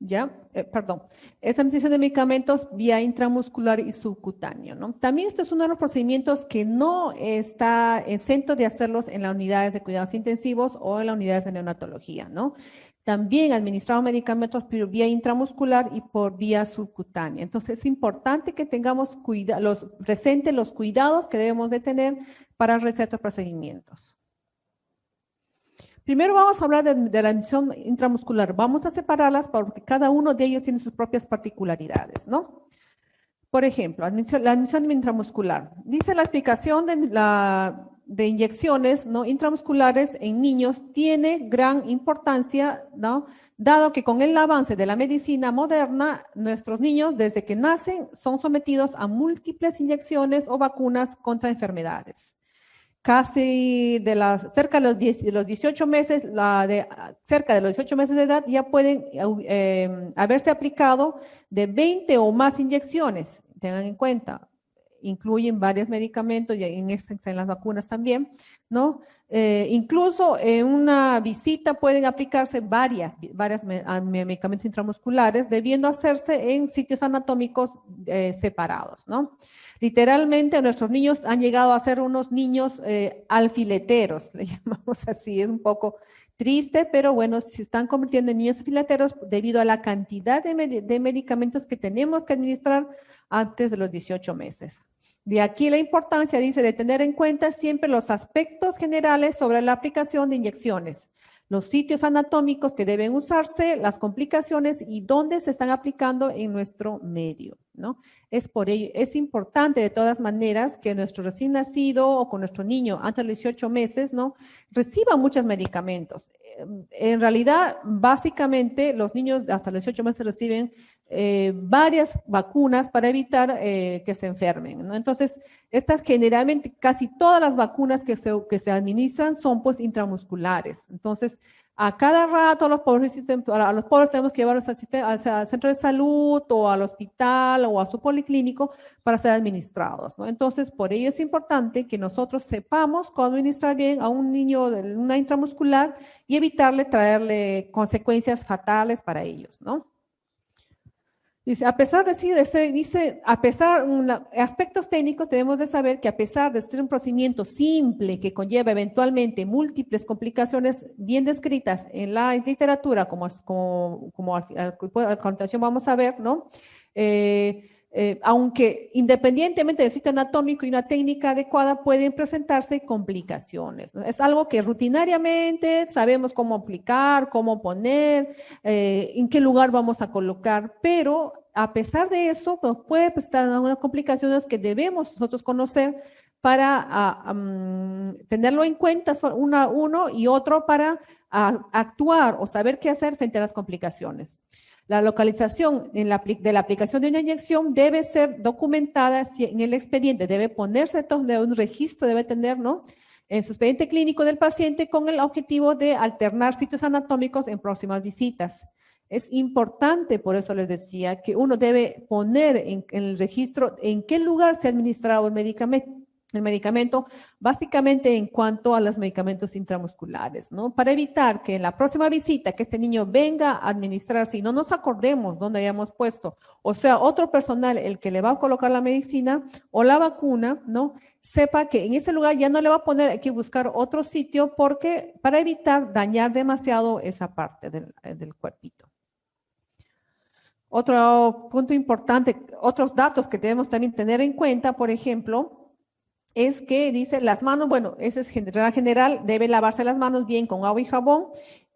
¿ya? Esta administración de medicamentos vía intramuscular y subcutáneo, ¿no? También este es uno de los procedimientos que no está exento de hacerlos en las unidades de cuidados intensivos o en las unidades de neonatología, ¿no? También administramos medicamentos por vía intramuscular y por vía subcutánea. Entonces es importante que tengamos presentes los cuidados que debemos de tener para realizar procedimientos. Primero vamos a hablar de la administración intramuscular. Vamos a separarlas porque cada uno de ellos tiene sus propias particularidades, ¿no? Por ejemplo, la administración intramuscular. Dice la explicación de inyecciones, ¿no?, intramusculares en niños tiene gran importancia, ¿no?, dado que con el avance de la medicina moderna, nuestros niños desde que nacen son sometidos a múltiples inyecciones o vacunas contra enfermedades. Casi cerca de los 18 meses, cerca de los 18 meses de edad ya pueden haberse aplicado de 20 o más inyecciones. Tengan en cuenta, incluyen varios medicamentos y en las vacunas también, ¿no? Incluso en una visita pueden aplicarse varios medicamentos intramusculares, debiendo hacerse en sitios anatómicos separados, ¿no? Literalmente nuestros niños han llegado a ser unos niños alfileteros, le llamamos así, es un poco triste, pero bueno, se están convirtiendo en niños alfileteros debido a la cantidad de medicamentos que tenemos que administrar antes de los 18 meses. De aquí la importancia, dice, de tener en cuenta siempre los aspectos generales sobre la aplicación de inyecciones, los sitios anatómicos que deben usarse, las complicaciones y dónde se están aplicando en nuestro medio, ¿no? Es por ello, es importante de todas maneras que nuestro recién nacido o con nuestro niño antes de los 18 meses, ¿no?, reciba muchos medicamentos. En realidad, básicamente, los niños hasta los 18 meses reciben varias vacunas para evitar que se enfermen, ¿no? Entonces, estas generalmente, casi todas las vacunas que se administran son pues intramusculares. Entonces, a cada rato a los pobres tenemos que llevarlos al centro de salud o al hospital o a su policlínico para ser administrados, ¿no? Entonces, por ello es importante que nosotros sepamos cómo administrar bien a un niño de una intramuscular y traerle consecuencias fatales para ellos, ¿no? Dice, aspectos técnicos debemos de saber que a pesar de ser un procedimiento simple que conlleva eventualmente múltiples complicaciones bien descritas en la literatura, como a continuación vamos a ver, ¿no? Aunque independientemente del sitio anatómico y una técnica adecuada, pueden presentarse complicaciones, ¿no? Es algo que rutinariamente sabemos cómo aplicar, cómo poner, en qué lugar vamos a colocar, pero a pesar de eso, nos puede presentar algunas complicaciones que debemos nosotros conocer para tenerlo en cuenta uno y otro para actuar o saber qué hacer frente a las complicaciones. La localización de la aplicación de una inyección debe ser documentada en el expediente, debe ponerse un registro, debe tener, ¿no?, en su expediente clínico del paciente con el objetivo de alternar sitios anatómicos en próximas visitas. Es importante, por eso les decía, que uno debe poner en el registro en qué lugar se ha administrado el medicamento, básicamente en cuanto a los medicamentos intramusculares, ¿no? Para evitar que en la próxima visita que este niño venga a administrarse y no nos acordemos dónde hayamos puesto, o sea, otro personal el que le va a colocar la medicina o la vacuna, ¿no?, sepa que en ese lugar ya no le va a poner, hay que buscar otro sitio para evitar dañar demasiado esa parte del cuerpito. Otro punto importante, otros datos que debemos también tener en cuenta, por ejemplo, es que dice las manos, bueno, ese es general, debe lavarse las manos bien con agua y jabón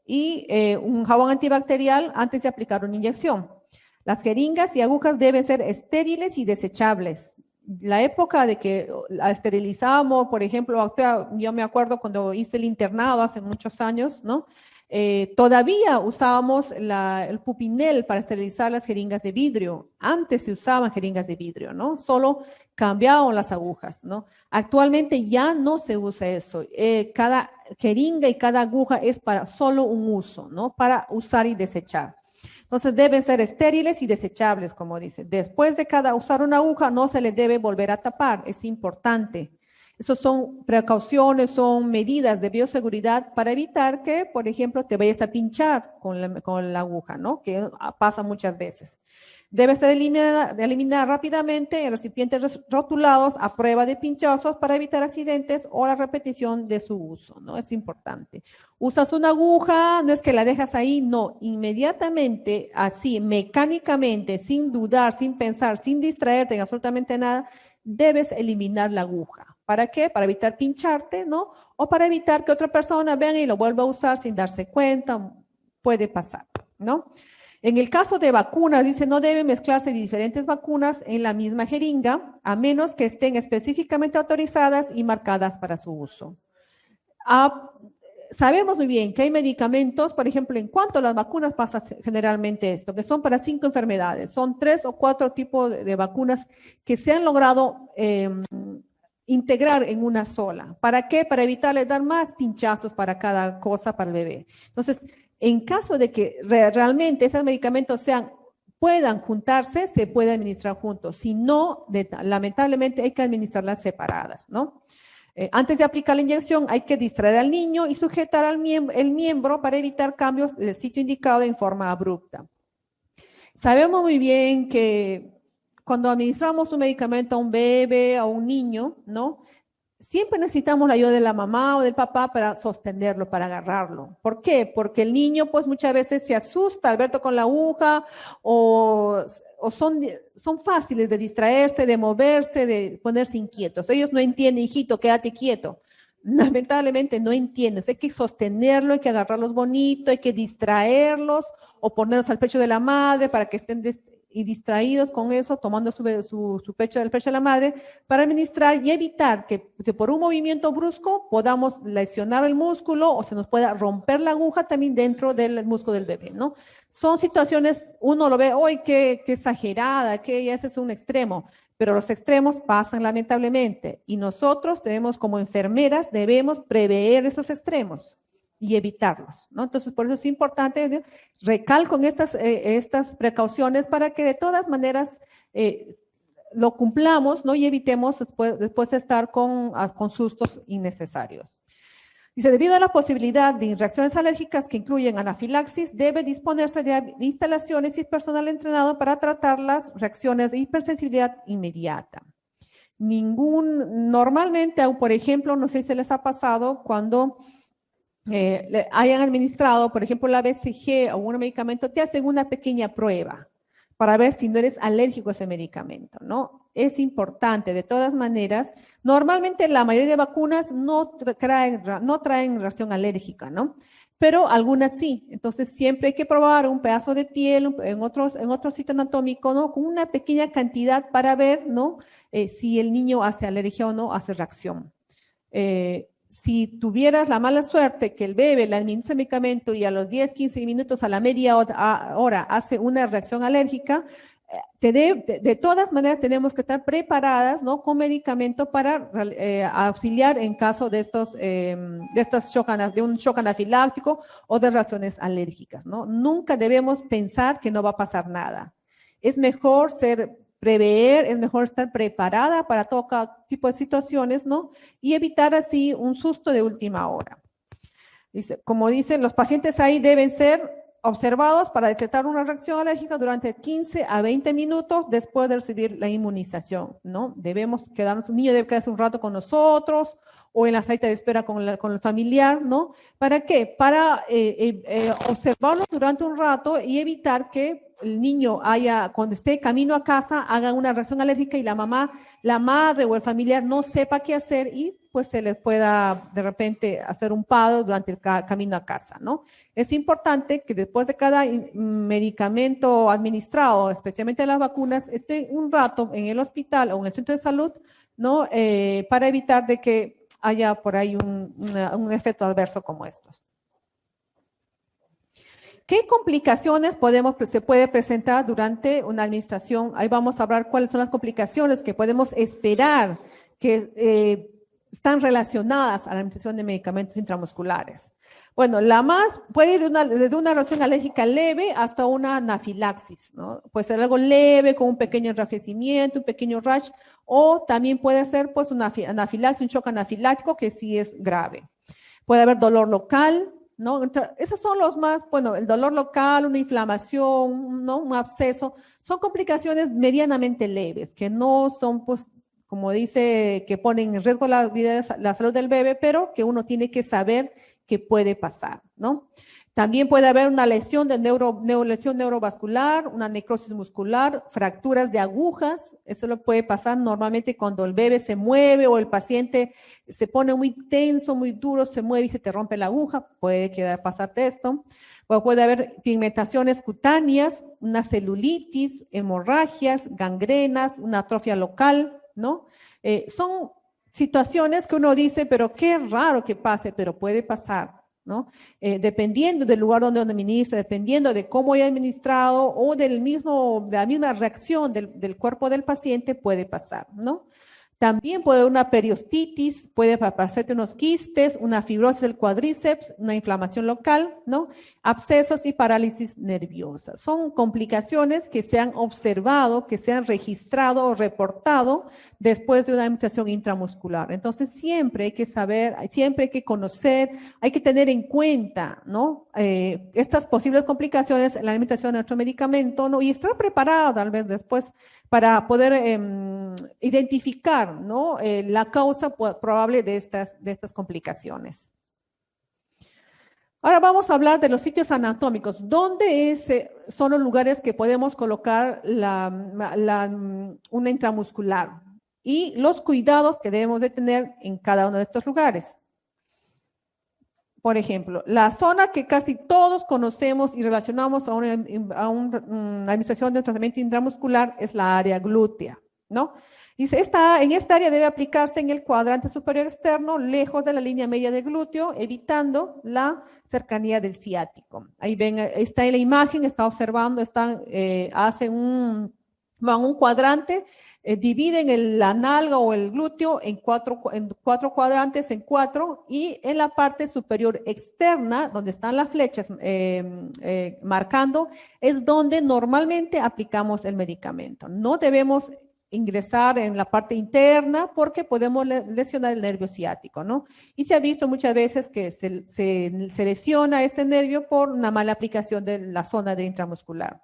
y un jabón antibacterial antes de aplicar una inyección. Las jeringas y agujas deben ser estériles y desechables. La época de que la esterilizábamos, por ejemplo, yo me acuerdo cuando hice el internado hace muchos años, ¿no? Todavía usábamos el pupinel para esterilizar las jeringas de vidrio. Antes se usaban jeringas de vidrio, ¿no? Solo cambiaban las agujas, ¿no? Actualmente ya no se usa eso. Cada jeringa y cada aguja es para solo un uso, ¿no? Para usar y desechar. Entonces deben ser estériles y desechables, como dice. Después de usar una aguja no se le debe volver a tapar, es importante. Esas son precauciones, son medidas de bioseguridad para evitar que, por ejemplo, te vayas a pinchar con la aguja, ¿no? Que pasa muchas veces. Debe ser eliminada rápidamente en recipientes rotulados a prueba de pinchazos para evitar accidentes o la repetición de su uso, ¿no? Es importante. Usas una aguja, no es que la dejas ahí, no, inmediatamente, así, mecánicamente, sin dudar, sin pensar, sin distraerte en absolutamente nada, debes eliminar la aguja. ¿Para qué? Para evitar pincharte, ¿no? O para evitar que otra persona venga y lo vuelva a usar sin darse cuenta, puede pasar, ¿no? En el caso de vacunas, dice, no deben mezclarse diferentes vacunas en la misma jeringa, a menos que estén específicamente autorizadas y marcadas para su uso. Sabemos muy bien que hay medicamentos, por ejemplo, en cuanto a las vacunas pasa generalmente esto, que son para 5 enfermedades. Son 3 o 4 tipos de vacunas que se han logrado integrar en una sola. ¿Para qué? Para evitarle dar más pinchazos para cada cosa para el bebé. Entonces, en caso de que realmente esos medicamentos puedan juntarse, se puede administrar juntos. Si no, lamentablemente hay que administrarlas separadas, ¿no? Antes de aplicar la inyección hay que distraer al niño y sujetar el miembro para evitar cambios del sitio indicado en forma abrupta. Sabemos muy bien que cuando administramos un medicamento a un bebé, a un niño, ¿no? Siempre necesitamos la ayuda de la mamá o del papá para sostenerlo, para agarrarlo. ¿Por qué? Porque el niño pues muchas veces se asusta al verlo con la aguja o son fáciles de distraerse, de moverse, de ponerse inquietos. Ellos no entienden, hijito, quédate quieto. Lamentablemente no entienden. Hay que sostenerlo, hay que agarrarlos bonito, hay que distraerlos o ponerlos al pecho de la madre para que estén y distraídos con eso, tomando su pecho del pecho de la madre, para administrar y evitar que por un movimiento brusco podamos lesionar el músculo o se nos pueda romper la aguja también dentro del músculo del bebé, ¿no? Son situaciones, uno lo ve, ¡ay, qué exagerada! Que ese es un extremo, pero los extremos pasan lamentablemente y nosotros tenemos como enfermeras, debemos prever esos extremos y evitarlos, ¿no? Entonces, por eso es importante, ¿no? Recalco en estas precauciones para que de todas maneras lo cumplamos, ¿no? Y evitemos después estar con sustos innecesarios. Dice, debido a la posibilidad de reacciones alérgicas que incluyen anafilaxis, debe disponerse de instalaciones y personal entrenado para tratar las reacciones de hipersensibilidad inmediata. Normalmente, por ejemplo, no sé si les ha pasado cuando hayan administrado, por ejemplo, la BCG o un medicamento, te hacen una pequeña prueba para ver si no eres alérgico a ese medicamento, ¿no? Es importante, de todas maneras. Normalmente la mayoría de vacunas no traen reacción alérgica, ¿no? Pero algunas sí. Entonces siempre hay que probar un pedazo de piel en otro sitio anatómico, ¿no? Con una pequeña cantidad para ver, ¿no? Si el niño hace alergia o no, hace reacción. Si tuvieras la mala suerte que el bebé le administra el medicamento y a los 10, 15 minutos, a la media hora hace una reacción alérgica, de todas maneras tenemos que estar preparadas, ¿no? Con medicamento para auxiliar en caso de un shock anafiláctico o de reacciones alérgicas, ¿no? Nunca debemos pensar que no va a pasar nada. Es mejor prever, es mejor estar preparada para todo tipo de situaciones, ¿no? Y evitar así un susto de última hora. Dice, como dicen, los pacientes ahí deben ser observados para detectar una reacción alérgica durante 15 a 20 minutos después de recibir la inmunización, ¿no? Un niño debe quedarse un rato con nosotros o en la sala de espera con el familiar, ¿no? ¿Para qué? Para observarlo durante un rato y evitar que el niño cuando esté camino a casa, haga una reacción alérgica y la madre o el familiar no sepa qué hacer y pues se les pueda de repente hacer un paro durante el camino a casa, ¿no? Es importante que después de cada medicamento administrado, especialmente las vacunas, esté un rato en el hospital o en el centro de salud, ¿no? Para evitar de que haya por ahí un efecto adverso como estos. ¿Qué complicaciones se puede presentar durante una administración? Ahí vamos a hablar cuáles son las complicaciones que podemos esperar que están relacionadas a la administración de medicamentos intramusculares. Bueno, puede ir desde una reacción alérgica leve hasta una anafilaxis, ¿no? Puede ser algo leve con un pequeño enrojecimiento, un pequeño rash, o también puede ser pues una anafilaxis, un shock anafiláctico que sí es grave. Puede haber dolor local, ¿no? Entonces, esos son los más, bueno, el dolor local, una inflamación, ¿no? Un absceso, son complicaciones medianamente leves, que no son, pues, como dice, que ponen en riesgo la salud del bebé, pero que uno tiene que saber que puede pasar, ¿no? También puede haber una lesión de lesión neurovascular, una necrosis muscular, fracturas de agujas, eso lo puede pasar normalmente cuando el bebé se mueve o el paciente se pone muy tenso, muy duro, se mueve y se te rompe la aguja, puede pasarte esto. Puede haber pigmentaciones cutáneas, una celulitis, hemorragias, gangrenas, una atrofia local, ¿no? Son situaciones que uno dice, pero qué raro que pase, pero puede pasar, ¿no? Dependiendo del lugar donde uno administra, dependiendo de cómo haya administrado o de la misma reacción del cuerpo del paciente, puede pasar, ¿no? También puede haber una periostitis, puede aparecerte unos quistes, una fibrosis del cuádriceps, una inflamación local, ¿no? Abscesos y parálisis nerviosa. Son complicaciones que se han observado, que se han registrado o reportado después de una administración intramuscular. Entonces, siempre hay que saber, siempre hay que conocer, hay que tener en cuenta, ¿no? Estas posibles complicaciones en la administración de nuestro medicamento, ¿no? Y estar preparado tal vez después para poder identificar, ¿no? La causa probable de estas complicaciones. Ahora vamos a hablar de los sitios anatómicos. ¿Dónde son los lugares que podemos colocar una intramuscular? Y los cuidados que debemos de tener en cada uno de estos lugares. Por ejemplo, la zona que casi todos conocemos y relacionamos a una administración de un tratamiento intramuscular es la área glútea, ¿no? Dice, en esta área debe aplicarse en el cuadrante superior externo, lejos de la línea media del glúteo, evitando la cercanía del ciático. Ahí ven, está en la imagen, está observando, hacen un cuadrante, dividen la nalga o el glúteo en cuatro cuadrantes, y en la parte superior externa, donde están las flechas marcando, es donde normalmente aplicamos el medicamento. No debemos ingresar en la parte interna porque podemos lesionar el nervio ciático, ¿no? Y se ha visto muchas veces que se lesiona este nervio por una mala aplicación de la zona de intramuscular.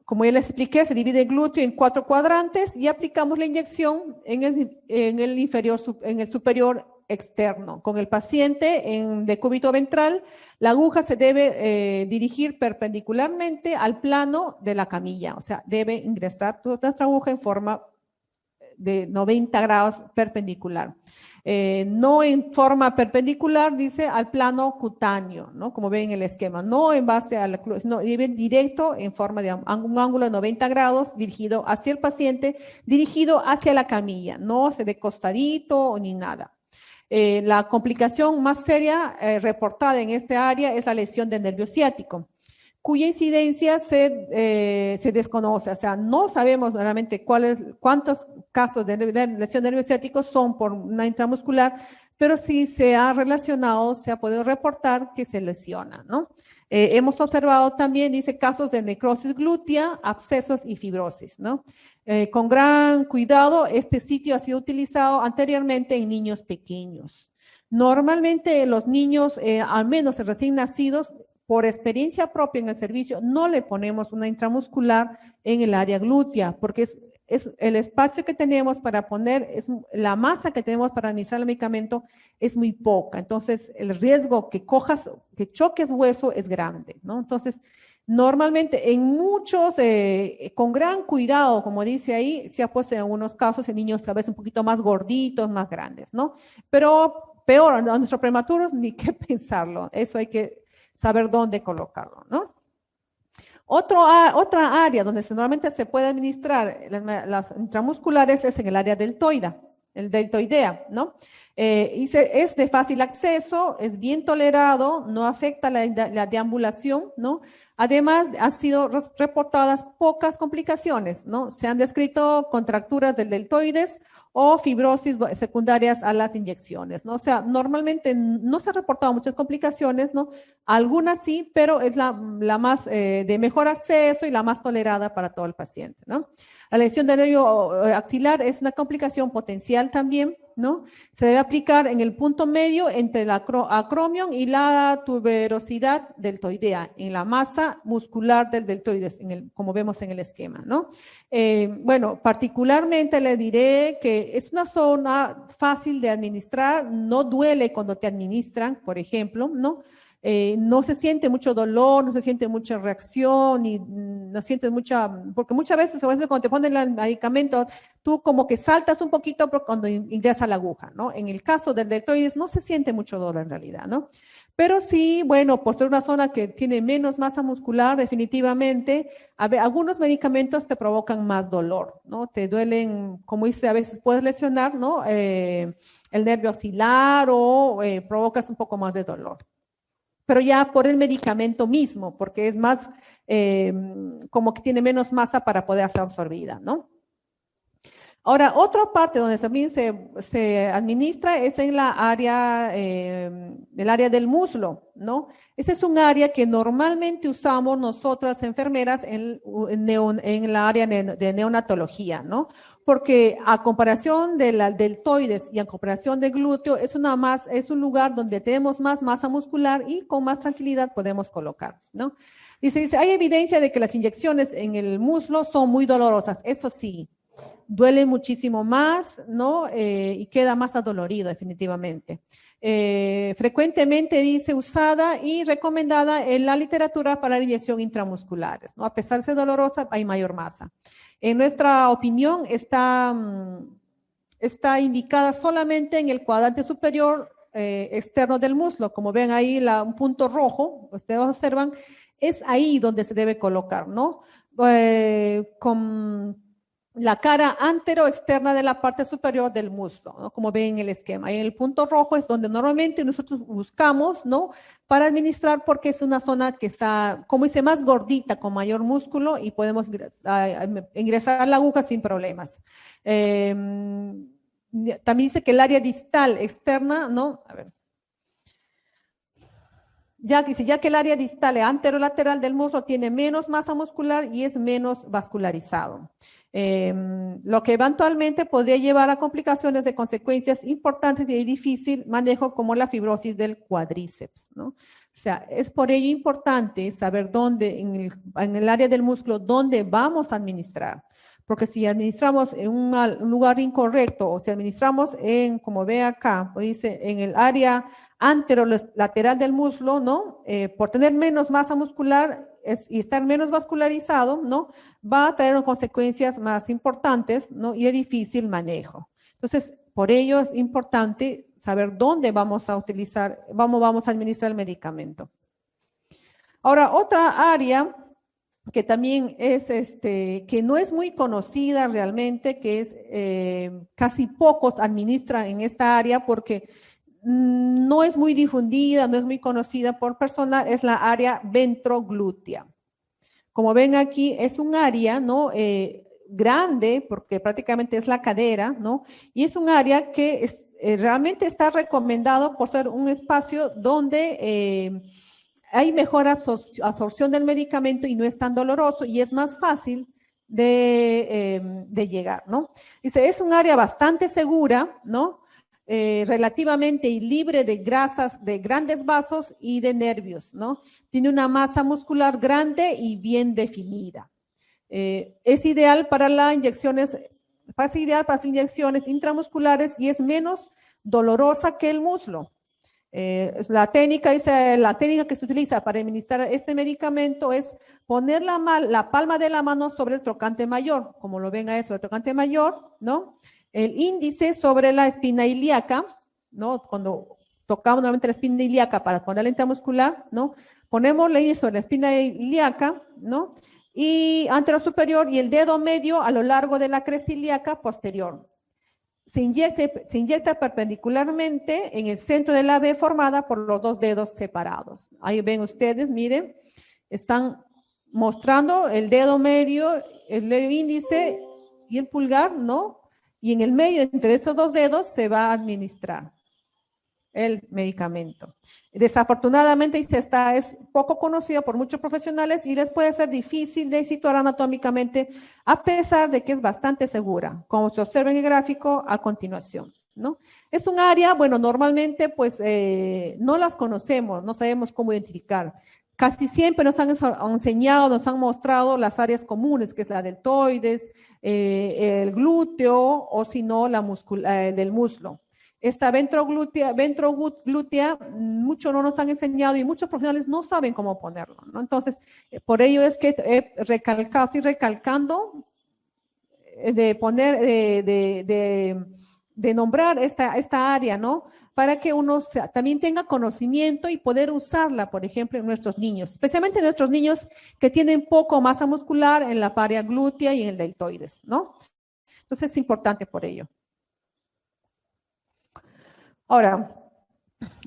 Como ya les expliqué, se divide el glúteo en 4 cuadrantes y aplicamos la inyección en el superior externo. Con el paciente en decúbito ventral, la aguja se debe dirigir perpendicularmente al plano de la camilla. O sea, debe ingresar nuestra aguja en forma de 90 grados perpendicular. No en forma perpendicular, dice, al plano cutáneo, ¿no? Como ven en el esquema, no en base a no, debe directo en forma de un ángulo de 90 grados dirigido hacia el paciente, dirigido hacia la camilla, no se de costadito ni nada. La complicación más seria reportada en esta área es la lesión del nervio ciático, cuya incidencia se desconoce, o sea, no sabemos realmente cuántos casos de lesión del nervio ciático son por una intramuscular, pero sí se ha relacionado, se ha podido reportar que se lesiona, ¿no? Hemos observado también, dice, casos de necrosis glútea, abscesos y fibrosis, ¿no? Con gran cuidado, este sitio ha sido utilizado anteriormente en niños pequeños. Normalmente los niños, al menos recién nacidos, por experiencia propia en el servicio, no le ponemos una intramuscular en el área glútea, porque es el espacio que tenemos para poner, la masa que tenemos para administrar el medicamento es muy poca. Entonces, el riesgo que choques hueso es grande, ¿no? Entonces, normalmente en muchos, con gran cuidado, como dice ahí, se ha puesto en algunos casos en niños a veces un poquito más gorditos, más grandes, ¿no? Pero peor, a nuestros prematuros, ni qué pensarlo. Eso hay que saber dónde colocarlo, ¿no? Otra área donde normalmente se puede administrar las intramusculares es en el área deltoidea, ¿no? Es de fácil acceso, es bien tolerado, no afecta la deambulación, ¿no? Además, han sido reportadas pocas complicaciones, ¿no? Se han descrito contracturas del deltoides o fibrosis secundarias a las inyecciones, ¿no? O sea, normalmente no se han reportado muchas complicaciones, ¿no? Algunas sí, pero es la más de mejor acceso y la más tolerada para todo el paciente, ¿no? La lesión del nervio axilar es una complicación potencial también, ¿no? Se debe aplicar en el punto medio entre el acromion y la tuberosidad deltoidea, en la masa muscular del deltoides, como vemos en el esquema, ¿no? Bueno, particularmente le diré que es una zona fácil de administrar, no duele cuando te administran, por ejemplo, ¿no? No se siente mucho dolor, no se siente mucha reacción, y no sientes porque muchas veces cuando te ponen el medicamento, tú como que saltas un poquito cuando ingresa la aguja, ¿no? En el caso del deltoides no se siente mucho dolor en realidad, ¿no? Pero sí, bueno, por ser una zona que tiene menos masa muscular, definitivamente, algunos medicamentos te provocan más dolor, ¿no? Te duelen, como dice, a veces puedes lesionar, ¿no? El nervio axilar o provocas un poco más de dolor. Pero ya por el medicamento mismo, porque es más, como que tiene menos masa para poder ser absorbida, ¿no? Ahora, otra parte donde también se administra es en la área, el área del muslo, ¿no? Ese es un área que normalmente usamos nosotras enfermeras en la área de neonatología, ¿no? Porque a comparación del deltoides y a comparación del glúteo, es un lugar donde tenemos más masa muscular y con más tranquilidad podemos colocar, ¿no? Dice, hay evidencia de que las inyecciones en el muslo son muy dolorosas, eso sí. Duele muchísimo más, ¿no? Y queda más adolorido, definitivamente. Frecuentemente dice usada y recomendada en la literatura para la inyección intramusculares, ¿no? A pesar de ser dolorosa, hay mayor masa. En nuestra opinión, está indicada solamente en el cuadrante superior externo del muslo. Como ven ahí, un punto rojo, ustedes observan, es ahí donde se debe colocar, ¿no? Con la cara antero-externa de la parte superior del muslo, ¿no? Como ven en el esquema. Y en el punto rojo es donde normalmente nosotros buscamos, ¿no? Para administrar, porque es una zona que está, como dice, más gordita, con mayor músculo, y podemos ingresar la aguja sin problemas. También dice que el área distal externa, ¿no? A ver. Ya que el área distal anterolateral del muslo tiene menos masa muscular y es menos vascularizado. Lo que eventualmente podría llevar a complicaciones de consecuencias importantes y de difícil manejo, como la fibrosis del cuádriceps, ¿no? O sea, es por ello importante saber dónde, en el área del músculo, dónde vamos a administrar. Porque si administramos en un lugar incorrecto, o si administramos como ve acá, pues dice, en el área anterolateral del muslo, ¿no? Por tener menos masa muscular y estar menos vascularizado, ¿no? Va a traer consecuencias más importantes, ¿no? Y de difícil manejo. Entonces, por ello es importante saber dónde vamos a utilizar, vamos a administrar el medicamento. Ahora, otra área que también es, que no es muy conocida realmente, que es, casi pocos administran en esta área porque no es muy difundida, no es muy conocida por personal, es la área ventroglútea. Como ven aquí, es un área, ¿no? Grande, porque prácticamente es la cadera, ¿no? Y es un área que realmente está recomendado por ser un espacio donde hay mejor absorción del medicamento y no es tan doloroso y es más fácil de llegar, ¿no? Dice, es un área bastante segura, ¿no? Relativamente y libre de grasas, de grandes vasos y de nervios, ¿no? Tiene una masa muscular grande y bien definida. Es ideal para las inyecciones intramusculares y es menos dolorosa que el muslo. La técnica que se utiliza para administrar este medicamento es poner la palma de la mano sobre el trocante mayor, como lo ven ahí, sobre el trocante mayor, ¿no? El índice sobre la espina ilíaca, ¿no? Cuando tocamos nuevamente la espina ilíaca para poner la intramuscular, ¿no? Ponemos el índice sobre la espina ilíaca, ¿no? Y anterosuperior y el dedo medio a lo largo de la cresta ilíaca posterior. Se inyecta perpendicularmente en el centro de la V formada por los dos dedos separados. Ahí ven ustedes, miren, están mostrando el dedo medio, el dedo índice y el pulgar, ¿no? Y en el medio, entre estos dos dedos, se va a administrar el medicamento. Desafortunadamente, es poco conocido por muchos profesionales y les puede ser difícil de situar anatómicamente, a pesar de que es bastante segura, como se observa en el gráfico a continuación, ¿no? Es un área, bueno, normalmente pues no las conocemos, no sabemos cómo identificar. Casi siempre nos han enseñado, nos han mostrado las áreas comunes, que es la deltoides, el glúteo o si no, la del muslo. Esta ventroglútea, mucho no nos han enseñado y muchos profesionales no saben cómo ponerlo, ¿no? Entonces, por ello es que estoy recalcando de poner, de nombrar esta área, ¿no? Para que uno también tenga conocimiento y poder usarla, por ejemplo, en nuestros niños, especialmente en nuestros niños que tienen poco masa muscular en la pared glútea y en el deltoides, ¿no? Entonces es importante por ello. Ahora,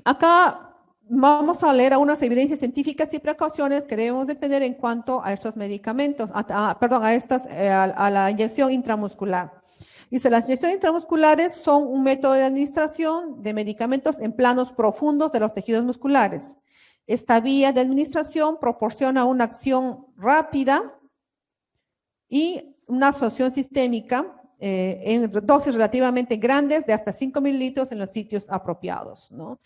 acá vamos a leer algunas evidencias científicas y precauciones que debemos de tener en cuanto a estos medicamentos, a la inyección intramuscular. Dice, las inyecciones intramusculares son un método de administración de medicamentos en planos profundos de los tejidos musculares. Esta vía de administración proporciona una acción rápida y una absorción sistémica en dosis relativamente grandes de hasta 5 mililitros en los sitios apropiados, ¿no?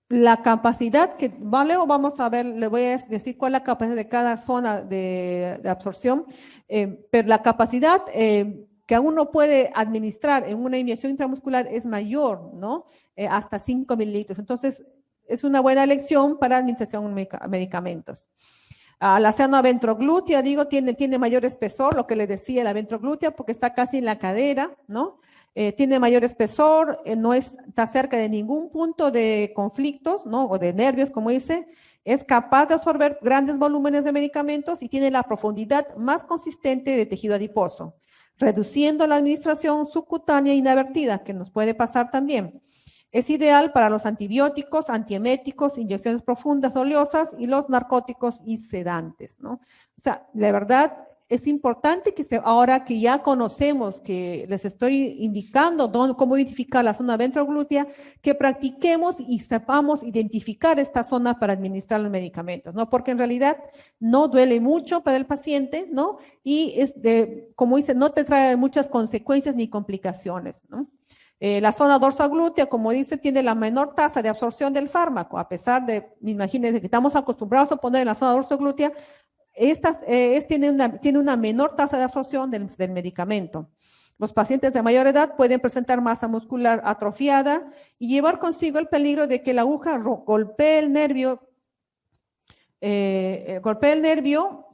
La capacidad que, ¿vale? O vamos a ver, le voy a decir cuál es la capacidad de cada zona de absorción, pero la capacidad que uno puede administrar en una inyección intramuscular es mayor, ¿no? Hasta 5 mililitros. Entonces, es una buena elección para administración de medicamentos. La zona ventroglútea, digo, tiene mayor espesor, lo que le decía, la ventroglútea, porque está casi en la cadera, ¿no? Tiene mayor espesor, no está cerca de ningún punto de conflictos, ¿no? O de nervios, como dice, es capaz de absorber grandes volúmenes de medicamentos y tiene la profundidad más consistente de tejido adiposo, reduciendo la administración subcutánea inadvertida, que nos puede pasar también. Es ideal para los antibióticos, antieméticos, inyecciones profundas oleosas y los narcóticos y sedantes, ¿no? O sea, la verdad es importante que ahora que ya conocemos, que les estoy indicando cómo identificar la zona ventroglútea, que practiquemos y sepamos identificar esta zona para administrar los medicamentos, ¿no? Porque en realidad no duele mucho para el paciente, ¿no? Y como dice, no te trae muchas consecuencias ni complicaciones, ¿no? La zona dorsoglútea, como dice, tiene la menor tasa de absorción del fármaco, a pesar de, imagínense que estamos acostumbrados a poner en la zona dorsoglútea, tiene una menor tasa de absorción del medicamento. Los pacientes de mayor edad pueden presentar masa muscular atrofiada y llevar consigo el peligro de que la aguja golpee el nervio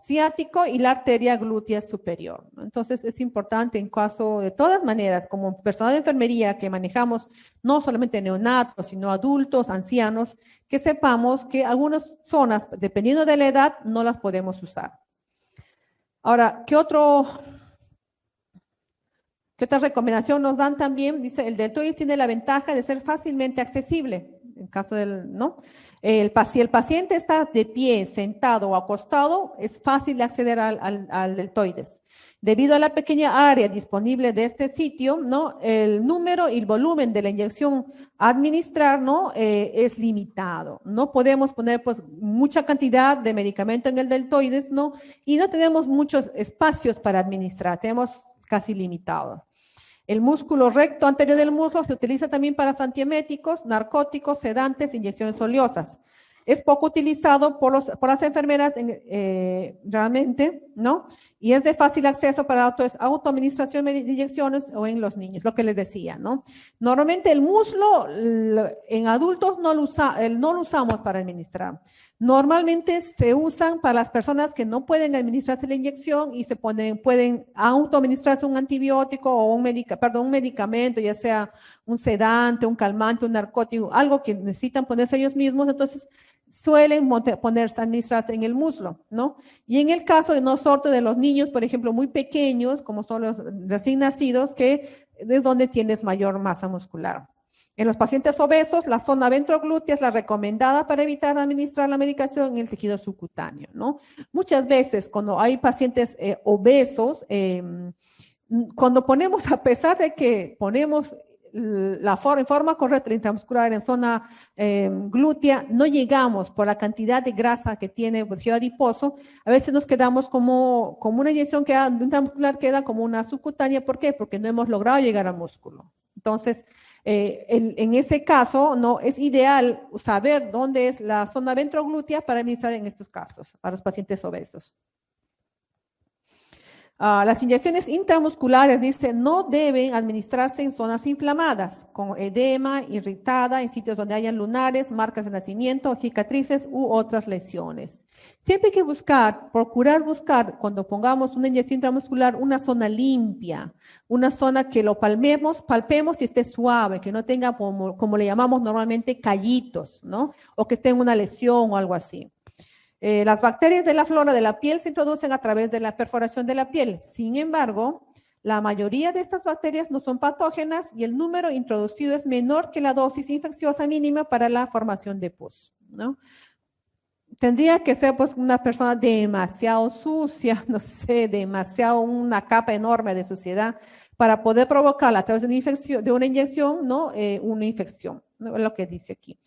ciático y la arteria glútea superior, ¿no? Entonces es importante en caso, de todas maneras, como personal de enfermería que manejamos no solamente neonatos, sino adultos, ancianos, que sepamos que algunas zonas, dependiendo de la edad, no las podemos usar. Ahora, ¿qué otra recomendación nos dan también? Dice, el deltoides tiene la ventaja de ser fácilmente accesible, en caso del, ¿no? Si el paciente está de pie, sentado o acostado, es fácil de acceder al deltoides. Debido a la pequeña área disponible de este sitio, ¿no? El número y el volumen de la inyección a administrar, ¿no? Es limitado. No podemos poner pues mucha cantidad de medicamento en el deltoides, ¿no? Y no tenemos muchos espacios para administrar, tenemos casi limitado. El músculo recto anterior del muslo se utiliza también para antieméticos, narcóticos, sedantes, inyecciones oleosas. Es poco utilizado por las enfermeras realmente, ¿no? Y es de fácil acceso para autoadministración de inyecciones o en los niños, lo que les decía, ¿no? Normalmente el muslo en adultos no lo usamos para administrar. Normalmente se usan para las personas que no pueden administrarse la inyección y pueden autoadministrarse un antibiótico o un medicamento, ya sea un sedante, un calmante, un narcótico, algo que necesitan ponerse ellos mismos, entonces suelen administrarse en el muslo, ¿no? Y en el caso de nosotros, de los niños, por ejemplo, muy pequeños, como son los recién nacidos, que es donde tienes mayor masa muscular. En los pacientes obesos, la zona ventroglútea es la recomendada para evitar administrar la medicación en el tejido subcutáneo, ¿no? Muchas veces cuando hay pacientes obesos, cuando ponemos, a pesar de que ponemos en forma correcta la intramuscular en zona glútea, no llegamos por la cantidad de grasa que tiene el tejido adiposo, a veces nos quedamos como una inyección que intramuscular queda como una subcutánea. ¿Por qué? Porque no hemos logrado llegar al músculo. Entonces, en ese caso, no es ideal saber dónde es la zona ventroglútea para administrar en estos casos, para los pacientes obesos. Las inyecciones intramusculares, dice, no deben administrarse en zonas inflamadas, con edema, irritada, en sitios donde hayan lunares, marcas de nacimiento, cicatrices u otras lesiones. Siempre hay que procurar buscar, cuando pongamos una inyección intramuscular, una zona limpia, una zona que lo palpemos y esté suave, que no tenga, como le llamamos normalmente, callitos, ¿no? O que esté en una lesión o algo así. Las bacterias de la flora de la piel se introducen a través de la perforación de la piel. Sin embargo, la mayoría de estas bacterias no son patógenas y el número introducido es menor que la dosis infecciosa mínima para la formación de pus, ¿no? Tendría que ser pues una persona demasiado sucia, no sé, una capa enorme de suciedad para poder provocar a través de una inyección, ¿no? Una infección, ¿no? Es lo que dice aquí.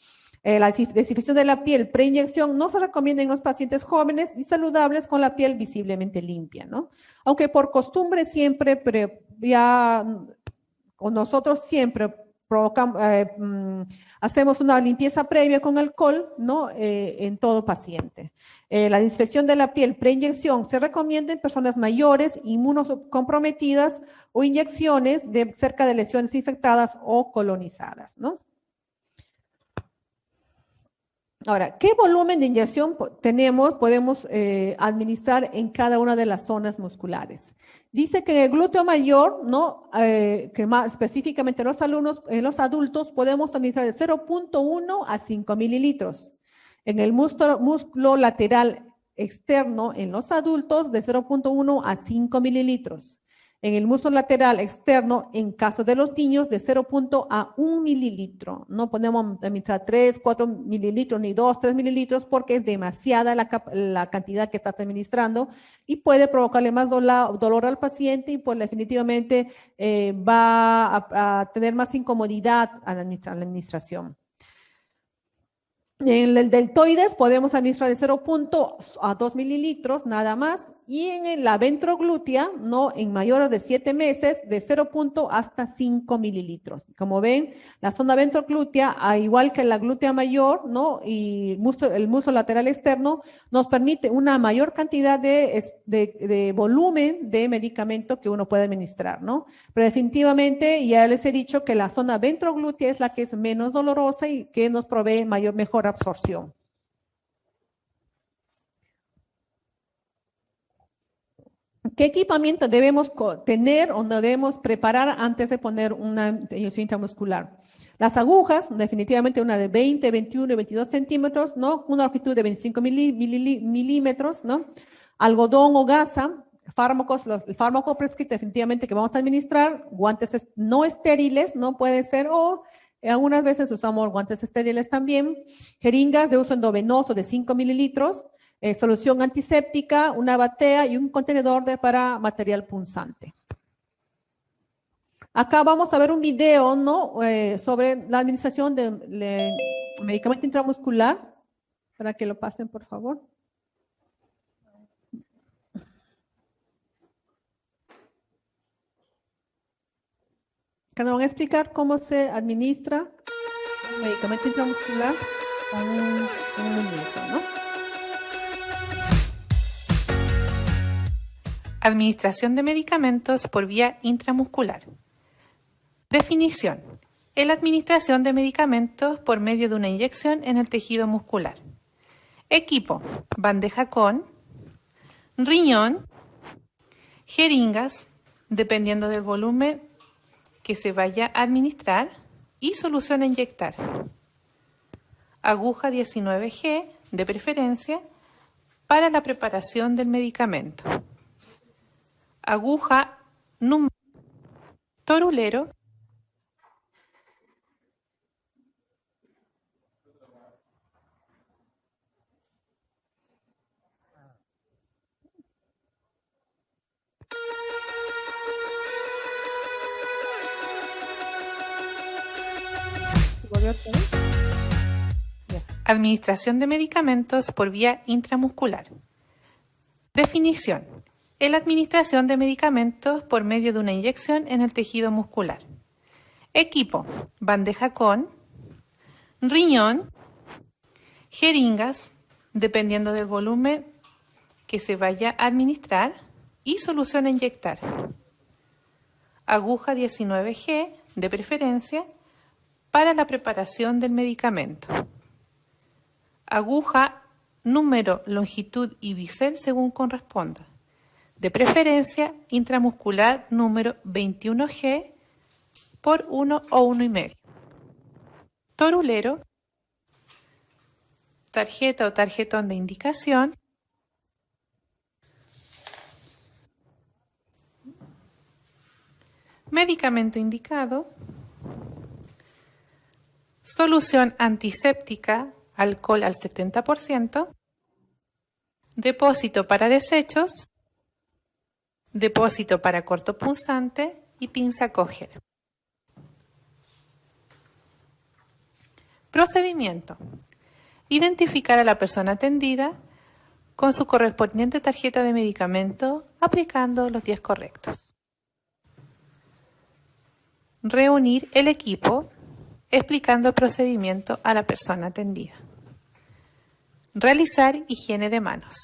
La desinfección de la piel preinyección no se recomienda en los pacientes jóvenes y saludables con la piel visiblemente limpia, ¿no? Aunque por costumbre siempre, nosotros siempre hacemos una limpieza previa con alcohol, ¿no? En todo paciente. La desinfección de la piel preinyección se recomienda en personas mayores, inmunocomprometidas o inyecciones cerca de lesiones infectadas o colonizadas, ¿no? Ahora, ¿qué volumen de inyección podemos administrar en cada una de las zonas musculares? Dice que en el glúteo mayor, ¿no? Que más específicamente en los adultos podemos administrar de 0.1 a 5 mililitros. En el músculo lateral externo en los adultos de 0.1 a 5 mililitros. En el músculo lateral externo, en caso de los niños, de 0.1 mililitro. No podemos administrar 3, 4 mililitros, ni 2, 3 mililitros, porque es demasiada la cantidad que estás administrando y puede provocarle más dolor al paciente y pues definitivamente va a tener más incomodidad a la administración. En el deltoides podemos administrar de 0.2 a 2 mililitros nada más, y en la ventroglútea, ¿no? En mayores de 7 meses, de 0. Hasta 5 mililitros. Como ven, la zona ventroglútea, al igual que la glútea mayor, ¿no? Y el músculo lateral externo, nos permite una mayor cantidad de volumen de medicamento que uno puede administrar, ¿no? Pero definitivamente ya les he dicho que la zona ventroglútea es la que es menos dolorosa y que nos provee mejor absorción. ¿Qué equipamiento debemos tener o debemos preparar antes de poner una inyección intramuscular? Las agujas, definitivamente una de 20, 21 y 22 centímetros, ¿no? Una longitud de 25 milímetros, ¿no? Algodón o gasa, fármacos, el fármaco prescrito definitivamente que vamos a administrar, guantes no estériles, no puede ser, o algunas veces usamos guantes estériles también, jeringas de uso endovenoso de 5 mililitros, solución antiséptica, una batea y un contenedor para material punzante. Acá vamos a ver un video, ¿no? Sobre la administración de medicamento intramuscular, para que lo pasen, por favor. Que nos van a explicar cómo se administra el medicamento intramuscular con un muñeco, ¿no? Administración de medicamentos por vía intramuscular. Definición. Es la administración de medicamentos por medio de una inyección en el tejido muscular. Equipo. Bandeja con riñón, jeringas, dependiendo del volumen que se vaya a administrar, y solución a inyectar. Aguja 19G, de preferencia, para la preparación del medicamento. Aguja número torulero ver otra vez. Ya. Administración de medicamentos por vía intramuscular. Definición. Es la administración de medicamentos por medio de una inyección en el tejido muscular. Equipo. Bandeja con riñón, jeringas, dependiendo del volumen que se vaya a administrar, y solución a inyectar. Aguja 19G, de preferencia, para la preparación del medicamento. Aguja, número, longitud y bisel según corresponda. De preferencia, intramuscular número 21G por 1 o 1,5. Torulero, tarjeta o tarjetón de indicación, medicamento indicado, solución antiséptica, alcohol al 70%, depósito para desechos, depósito para cortopunzante y pinza Kogel. Procedimiento. Identificar a la persona atendida con su correspondiente tarjeta de medicamento aplicando los 10 correctos. Reunir el equipo explicando el procedimiento a la persona atendida. Realizar higiene de manos.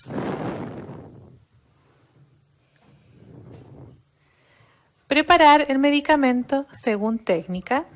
Preparar el medicamento según técnica.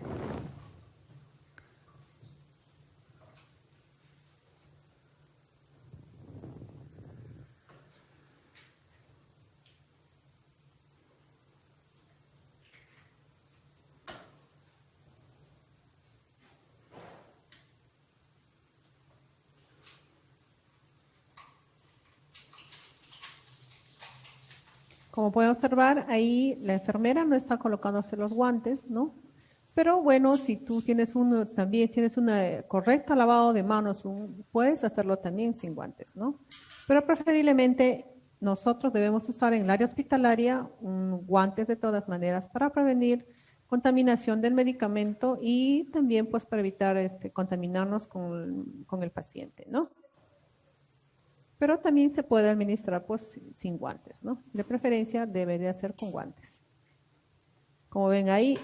Como pueden observar, ahí la enfermera no está colocándose los guantes, ¿no? Pero bueno, si tú también tienes un correcto lavado de manos, puedes hacerlo también sin guantes, ¿no? Pero preferiblemente nosotros debemos usar en el área hospitalaria guantes de todas maneras para prevenir contaminación del medicamento y también pues para evitar contaminarnos con el paciente, ¿no? Pero también se puede administrar pues sin guantes, ¿no? De preferencia debería ser con guantes. Como ven ahí,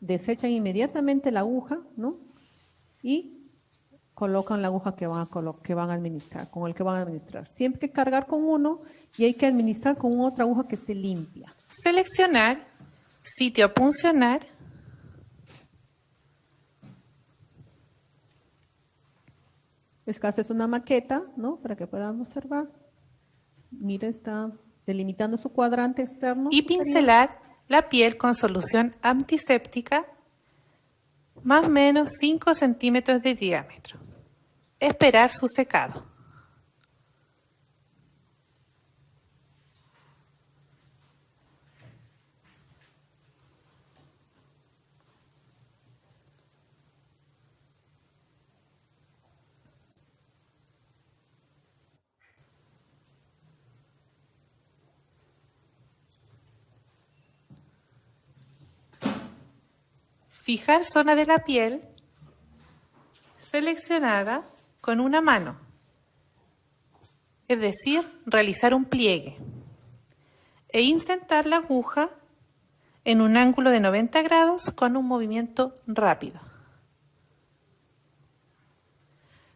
desechan inmediatamente la aguja, ¿no? Y colocan la aguja que van a administrar, con el que van a administrar. Siempre hay que cargar con uno y hay que administrar con otra aguja que esté limpia. Seleccionar sitio a puncionar. Esta es una maqueta, ¿no? Para que puedan observar. Mira, está delimitando su cuadrante externo. Y pincelar la piel con solución antiséptica, más o menos 5 centímetros de diámetro. Esperar su secado. Fijar zona de la piel seleccionada con una mano, es decir, realizar un pliegue e insertar la aguja en un ángulo de 90 grados con un movimiento rápido.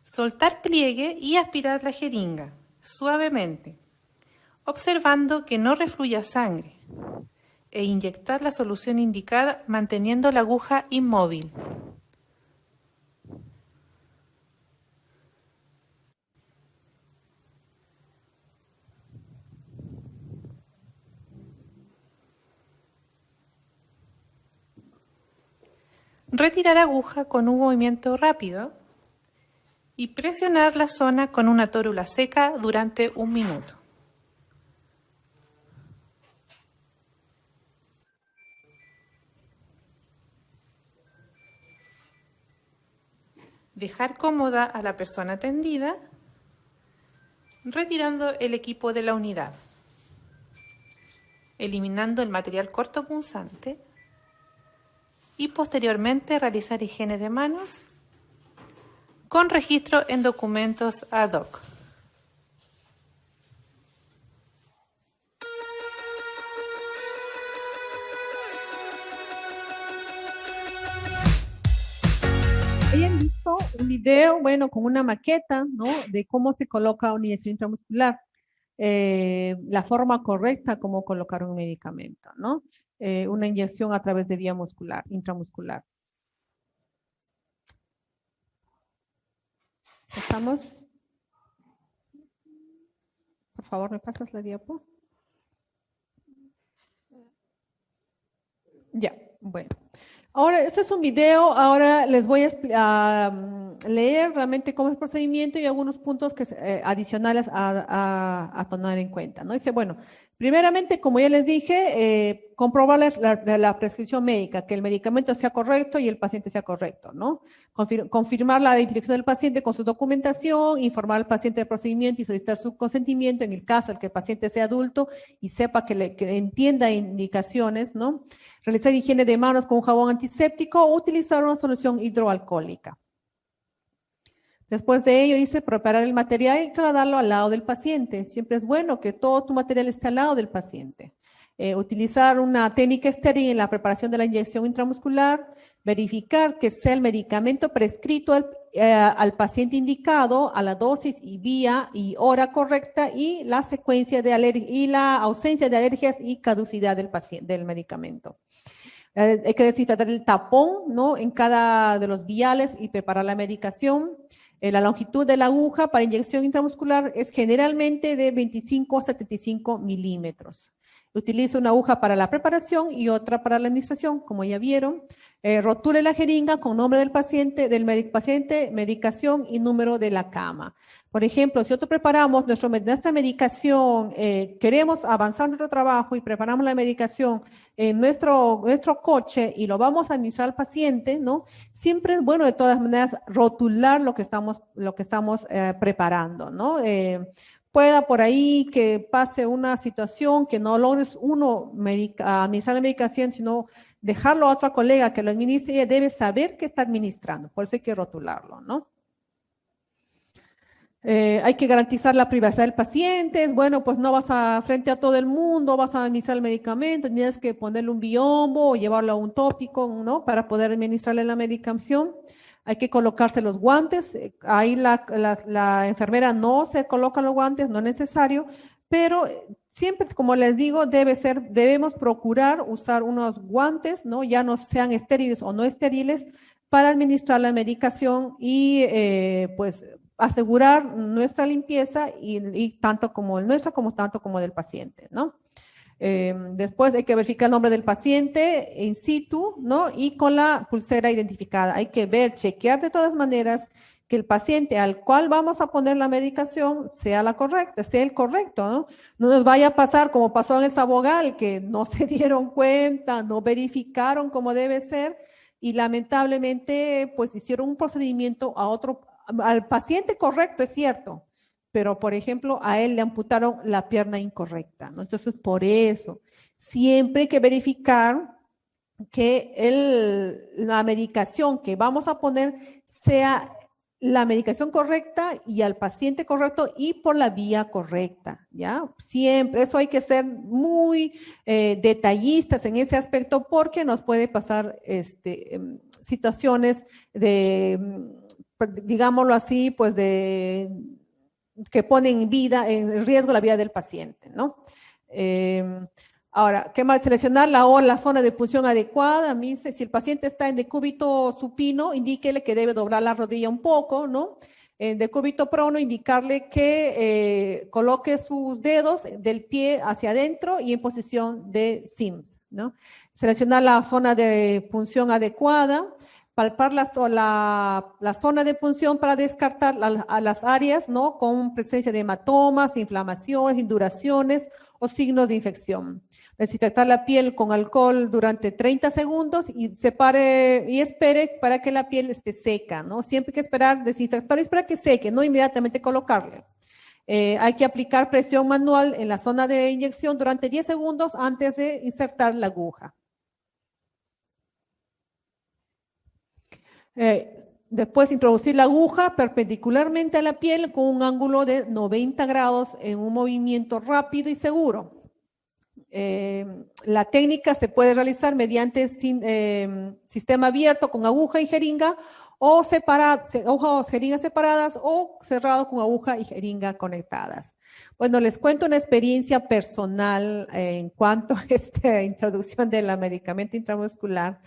Soltar pliegue y aspirar la jeringa suavemente, observando que no refluya sangre, e inyectar la solución indicada manteniendo la aguja inmóvil. Retirar aguja con un movimiento rápido y presionar la zona con una tórula seca durante 1 minuto. Dejar cómoda a la persona atendida, retirando el equipo de la unidad, eliminando el material cortopunzante y posteriormente realizar higiene de manos con registro en documentos ad hoc. Hayan visto un video, bueno, con una maqueta, ¿no? De cómo se coloca una inyección intramuscular, la forma correcta como colocar un medicamento, ¿no? Una inyección a través de vía muscular, intramuscular. ¿Estamos? Por favor, ¿me pasas la diapo? Ya, bueno. Ahora, este es un video, ahora les voy a leer realmente cómo es el procedimiento y algunos puntos adicionales a tomar en cuenta, ¿no? Dice, bueno, primeramente, como ya les dije, comprobar la prescripción médica, que el medicamento sea correcto y el paciente sea correcto, ¿no? Confirmar la identificación del paciente con su documentación, informar al paciente del procedimiento y solicitar su consentimiento en el caso de que el paciente sea adulto y sepa que entienda indicaciones, ¿no? Realizar higiene de manos con un jabón antiséptico o utilizar una solución hidroalcohólica. Después de ello, dice, preparar el material y trasladarlo al lado del paciente. Siempre es bueno que todo tu material esté al lado del paciente. Utilizar una técnica estéril en la preparación de la inyección intramuscular, verificar que sea el medicamento prescrito al paciente indicado, a la dosis y vía y hora correcta y la secuencia de alergias y la ausencia de alergias y caducidad del medicamento. Hay que desinfectar el tapón, ¿no? En cada de los viales y preparar la medicación. La longitud de la aguja para inyección intramuscular es generalmente de 25 a 75 milímetros. Utiliza una aguja para la preparación y otra para la administración, como ya vieron. Rotule la jeringa con nombre del paciente, medicación y número de la cama. Por ejemplo, si nosotros preparamos nuestra medicación, queremos avanzar nuestro trabajo y preparamos la medicación en nuestro coche y lo vamos a administrar al paciente, ¿no? Siempre es bueno de todas maneras rotular lo que estamos preparando, ¿no? Pueda por ahí que pase una situación que no logres uno administrar la medicación, sino dejarlo a otra colega que lo administre, ella debe saber qué está administrando, por eso hay que rotularlo, ¿no? Hay que garantizar la privacidad del paciente, bueno, pues no vas frente a todo el mundo, vas a administrar el medicamento, tienes que ponerle un biombo o llevarlo a un tópico, ¿no? Para poder administrarle la medicación. Hay que colocarse los guantes, ahí la enfermera no se coloca los guantes, no es necesario, pero siempre, como les digo, debemos procurar usar unos guantes, ¿no? Ya no sean estériles o no estériles, para administrar la medicación y pues asegurar nuestra limpieza y tanto como el nuestra como tanto como del paciente, ¿no? Después hay que verificar el nombre del paciente in situ, ¿no? Y con la pulsera identificada. Hay que chequear de todas maneras que el paciente al cual vamos a poner la medicación sea el correcto, ¿no? No nos vaya a pasar como pasó en el Sabogal, que no se dieron cuenta, no verificaron como debe ser y lamentablemente pues hicieron un procedimiento al paciente correcto, es cierto, pero por ejemplo a él le amputaron la pierna incorrecta, ¿no? Entonces por eso siempre hay que verificar que la medicación que vamos a poner sea la medicación correcta y al paciente correcto y por la vía correcta, ¿ya? Siempre, eso hay que ser muy detallistas en ese aspecto porque nos puede pasar situaciones digámoslo así, pues que ponen en riesgo la vida del paciente, ¿no? Ahora, ¿qué más? Seleccionar la zona de punción adecuada. Si el paciente está en decúbito supino, indíquele que debe doblar la rodilla un poco, ¿no? En decúbito prono, indicarle que coloque sus dedos del pie hacia adentro y en posición de Sims, ¿no? Seleccionar la zona de punción adecuada. Palpar la zona de punción para descartar las áreas, ¿no? Con presencia de hematomas, inflamaciones, induraciones o signos de infección. Desinfectar la piel con alcohol durante 30 segundos y espere para que la piel esté seca, ¿no? Siempre hay que esperar, desinfectar y esperar que seque, no inmediatamente colocarle. Hay que aplicar presión manual en la zona de inyección durante 10 segundos antes de insertar la aguja. después introducir la aguja perpendicularmente a la piel con un ángulo de 90 grados en un movimiento rápido y seguro. La técnica se puede realizar mediante sistema abierto con aguja y jeringa o aguja o jeringas separadas o cerrado con aguja y jeringa conectadas. Bueno, les cuento una experiencia personal en cuanto a esta introducción del medicamento intramuscular.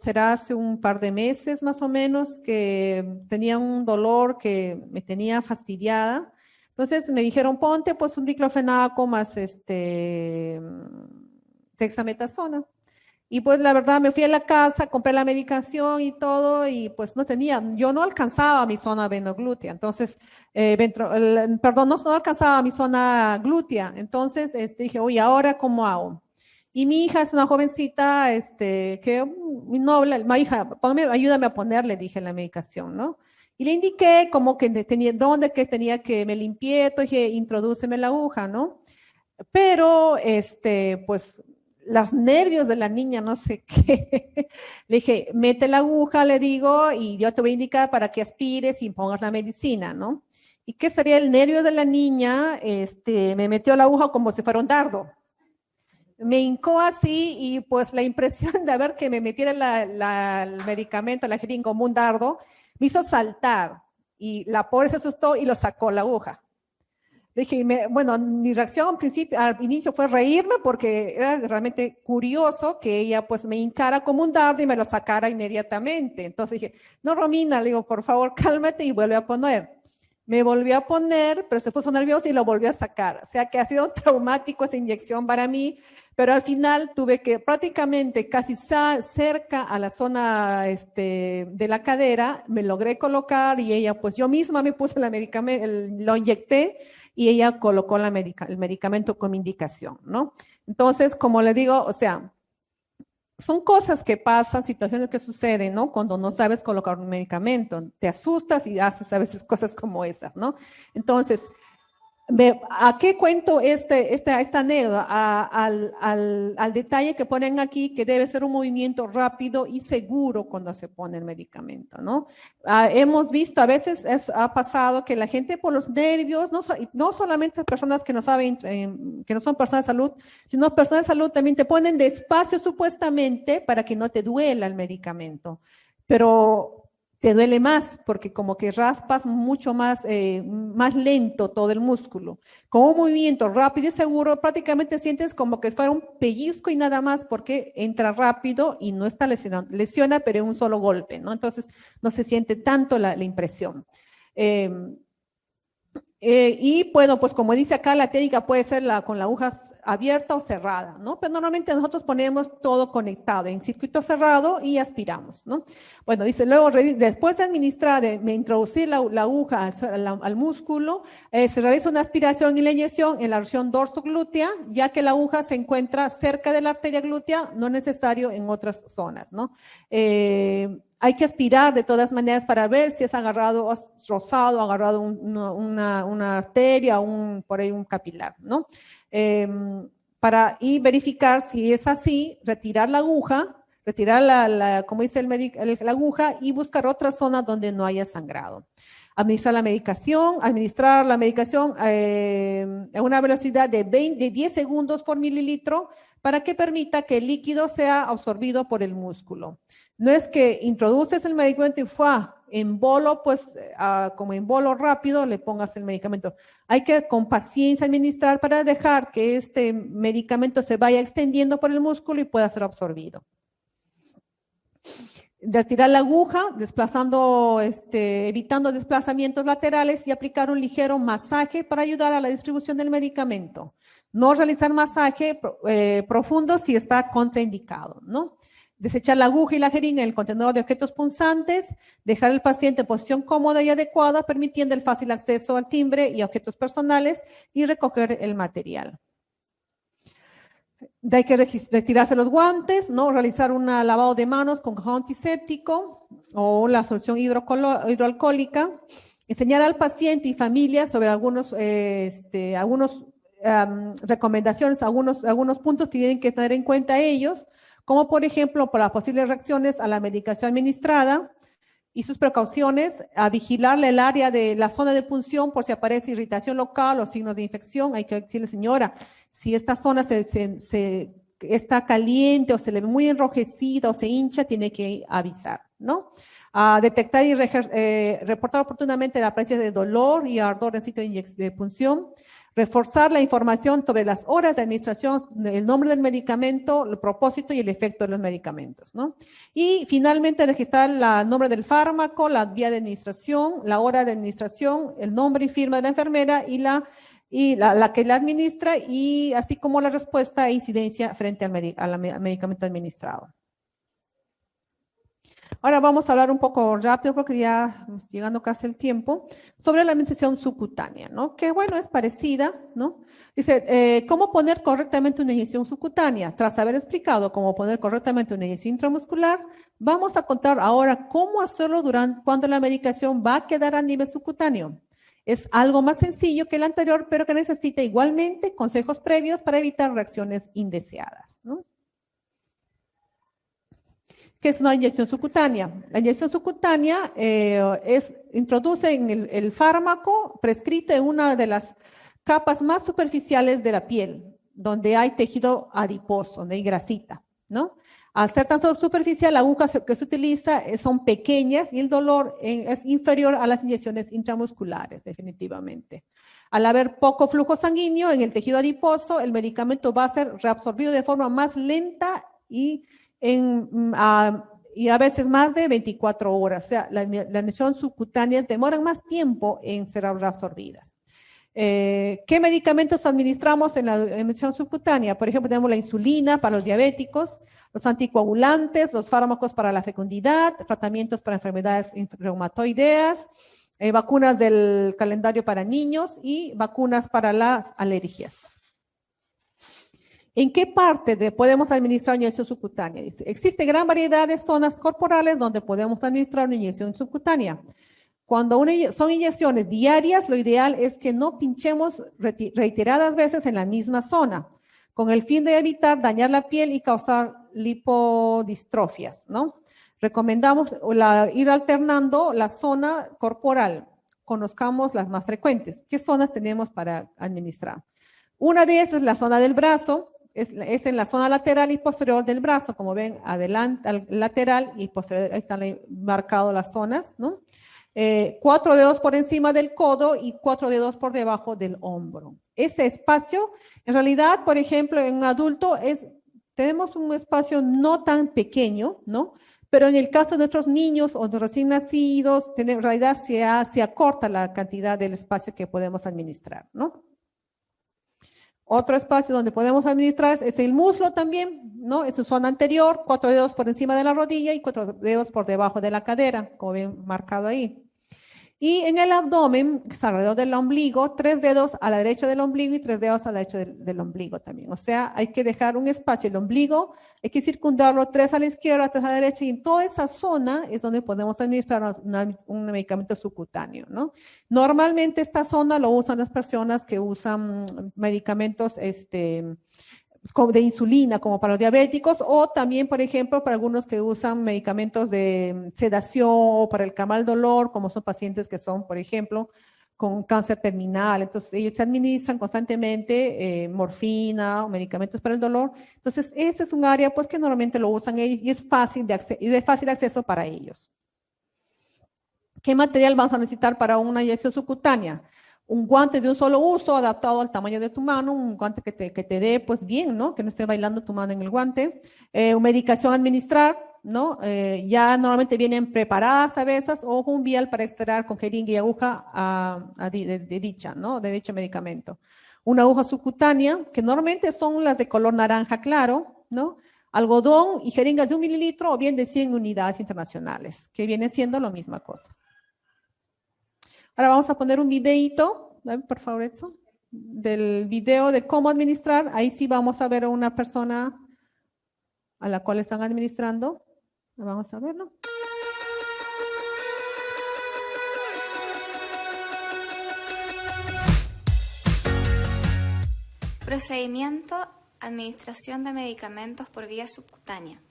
Será hace un par de meses más o menos que tenía un dolor que me tenía fastidiada. Entonces me dijeron, ponte pues un diclofenaco más dexametasona. Y pues la verdad me fui a la casa, compré la medicación y todo y pues yo no alcanzaba mi zona venoglútea, entonces, no alcanzaba mi zona glútea, entonces dije, oye, ¿ahora cómo hago? Y mi hija es una jovencita, mi noble, mi hija, ayúdame a ponerle, dije, la medicación, ¿no? Y le indiqué como que dónde que tenía que me limpié, dije, introdúceme la aguja, ¿no? Pero, pues, los nervios de la niña, no sé qué. Le dije, mete la aguja, le digo, y yo te voy a indicar para que aspires y pongas la medicina, ¿no? ¿Y qué sería el nervio de la niña? Me metió la aguja como si fuera un dardo. Me hincó así y pues la impresión de ver que me metiera el medicamento, la jeringa como un dardo, me hizo saltar y la pobre se asustó y lo sacó la aguja. Le dije, bueno, mi reacción al inicio fue reírme porque era realmente curioso que ella pues me hincara como un dardo y me lo sacara inmediatamente. Entonces dije, no, Romina, le digo, por favor, cálmate y vuelve a poner. Me volvió a poner, pero se puso nervioso y lo volvió a sacar. O sea que ha sido traumático esa inyección para mí, pero al final tuve que prácticamente casi cerca a la zona de la cadera, me logré colocar y ella, pues yo misma me puse la medicamento, lo inyecté y ella colocó el medicamento con mi indicación, ¿no? Entonces, como le digo, o sea, son cosas que pasan, situaciones que suceden, ¿no? Cuando no sabes colocar un medicamento, te asustas y haces a veces cosas como esas, ¿no? Entonces, ¿a qué cuento esta anécdota? Al detalle que ponen aquí, que debe ser un movimiento rápido y seguro cuando se pone el medicamento, ¿no? Hemos visto, a veces ha pasado que la gente por los nervios, no solamente personas que no saben, que no son personas de salud, sino personas de salud también te ponen despacio supuestamente para que no te duela el medicamento, pero te duele más porque como que raspas mucho más lento todo el músculo. Con un movimiento rápido y seguro prácticamente sientes como que fuera un pellizco y nada más porque entra rápido y no está lesionando. Lesiona pero en un solo golpe, ¿no? Entonces no se siente tanto la impresión. Y bueno, pues como dice acá, la técnica puede ser con la aguja abierta o cerrada, ¿no? Pero normalmente nosotros ponemos todo conectado en circuito cerrado y aspiramos, ¿no? Bueno, dice, luego después de administrar, de introducir la aguja al músculo, se realiza una aspiración y la inyección en la región dorsoglútea, ya que la aguja se encuentra cerca de la arteria glútea, no es necesario en otras zonas, ¿no? Hay que aspirar de todas maneras para ver si es agarrado, rozado, agarrado una arteria, por ahí un capilar, ¿no? Y verificar si es así, retirar la aguja, retirar como dice la aguja y buscar otra zona donde no haya sangrado. Administrar la medicación a una velocidad de 10 segundos por mililitro para que permita que el líquido sea absorbido por el músculo. No es que introduces el medicamento y en bolo, pues como en bolo rápido le pongas el medicamento. Hay que con paciencia administrar para dejar que este medicamento se vaya extendiendo por el músculo y pueda ser absorbido. Retirar la aguja, evitando desplazamientos laterales y aplicar un ligero masaje para ayudar a la distribución del medicamento. No realizar masaje profundo si está contraindicado, ¿no? Desechar la aguja y la jeringa en el contenedor de objetos punzantes, dejar al paciente en posición cómoda y adecuada, permitiendo el fácil acceso al timbre y a objetos personales y recoger el material. Hay que retirarse los guantes, ¿no? Realizar un lavado de manos con jabón antiséptico o la solución hidroalcohólica. Enseñar al paciente y familia sobre algunos recomendaciones, algunos puntos que tienen que tener en cuenta ellos, como por ejemplo, por las posibles reacciones a la medicación administrada, y sus precauciones, a vigilarle el área de la zona de punción por si aparece irritación local o signos de infección. Hay que decirle, señora, si esta zona está caliente o se le ve muy enrojecida o se hincha, tiene que avisar, ¿no? A detectar y reportar oportunamente la presencia de dolor y ardor en sitio de punción. Reforzar la información sobre las horas de administración, el nombre del medicamento, el propósito y el efecto de los medicamentos, ¿no? Y finalmente registrar el nombre del fármaco, la vía de administración, la hora de administración, el nombre y firma de la enfermera y la que la administra, y así como la respuesta e incidencia frente al medicamento administrado. Ahora vamos a hablar un poco rápido porque ya estamos llegando casi el tiempo, sobre la administración subcutánea, ¿no? Que bueno, es parecida, ¿no? Dice, ¿cómo poner correctamente una inyección subcutánea? Tras haber explicado cómo poner correctamente una inyección intramuscular, vamos a contar ahora cómo hacerlo cuando la medicación va a quedar a nivel subcutáneo. Es algo más sencillo que el anterior, pero que necesita igualmente consejos previos para evitar reacciones indeseadas, ¿no? ¿Qué es una inyección subcutánea? La inyección subcutánea introduce en el fármaco prescrito en una de las capas más superficiales de la piel, donde hay tejido adiposo, donde hay grasita, ¿no? Al ser tan superficial, la aguja que se utiliza son pequeñas y el dolor es inferior a las inyecciones intramusculares, definitivamente. Al haber poco flujo sanguíneo en el tejido adiposo, el medicamento va a ser reabsorbido de forma más lenta y a veces más de 24 horas. O sea, las inyecciones subcutáneas demoran más tiempo en ser reabsorbidas. ¿Qué medicamentos administramos en la inyección subcutánea? Por ejemplo, tenemos la insulina para los diabéticos, los anticoagulantes, los fármacos para la fecundidad, tratamientos para enfermedades reumatoideas, vacunas del calendario para niños y vacunas para las alergias. ¿En qué parte podemos administrar inyección subcutánea? Dice, existe gran variedad de zonas corporales donde podemos administrar una inyección subcutánea. Cuando son inyecciones diarias, lo ideal es que no pinchemos reiteradas veces en la misma zona, con el fin de evitar dañar la piel y causar lipodistrofias, ¿no? Recomendamos ir alternando la zona corporal. Conozcamos las más frecuentes. ¿Qué zonas tenemos para administrar? Una de esas es la zona del brazo. Es en la zona lateral y posterior del brazo, como ven, adelante, lateral y posterior, ahí están marcadas las zonas, ¿no? 4 dedos por encima del codo y 4 dedos por debajo del hombro. Ese espacio, en realidad, por ejemplo, en un adulto, tenemos un espacio no tan pequeño, ¿no? Pero en el caso de nuestros niños o de recién nacidos, en realidad se acorta la cantidad del espacio que podemos administrar, ¿no? Otro espacio donde podemos administrar es el muslo también, ¿no? Es su zona anterior, 4 dedos por encima de la rodilla y 4 dedos por debajo de la cadera, como ven marcado ahí. Y en el abdomen, que es alrededor del ombligo, 3 dedos a la derecha del ombligo y 3 dedos a la derecha del ombligo también. O sea, hay que dejar un espacio, el ombligo, hay que circundarlo 3 a la izquierda, 3 a la derecha, y en toda esa zona es donde podemos administrar un medicamento subcutáneo, ¿no? Normalmente esta zona lo usan las personas que usan medicamentos de insulina, como para los diabéticos, o también, por ejemplo, para algunos que usan medicamentos de sedación o para el calmar el dolor, como son pacientes que son, por ejemplo, con cáncer terminal. Entonces, ellos se administran constantemente morfina o medicamentos para el dolor. Entonces, este es un área pues que normalmente lo usan ellos y es de fácil acceso para ellos. ¿Qué material vamos a necesitar para una inyección subcutánea? Un guante de un solo uso adaptado al tamaño de tu mano, un guante que te dé pues bien, ¿no? Que no esté bailando tu mano en el guante. Medicación a administrar, ¿no? Ya normalmente vienen preparadas a veces, o un vial para extraer con jeringa y aguja de dicho medicamento. Una aguja subcutánea, que normalmente son las de color naranja claro, ¿no? Algodón y jeringas de 1 mililitro o bien de 100 unidades internacionales, que viene siendo la misma cosa. Ahora vamos a poner un videíto, por favor, Edson, del video de cómo administrar. Ahí sí vamos a ver a una persona a la cual están administrando. Vamos a verlo. Procedimiento: administración de medicamentos por vía subcutánea.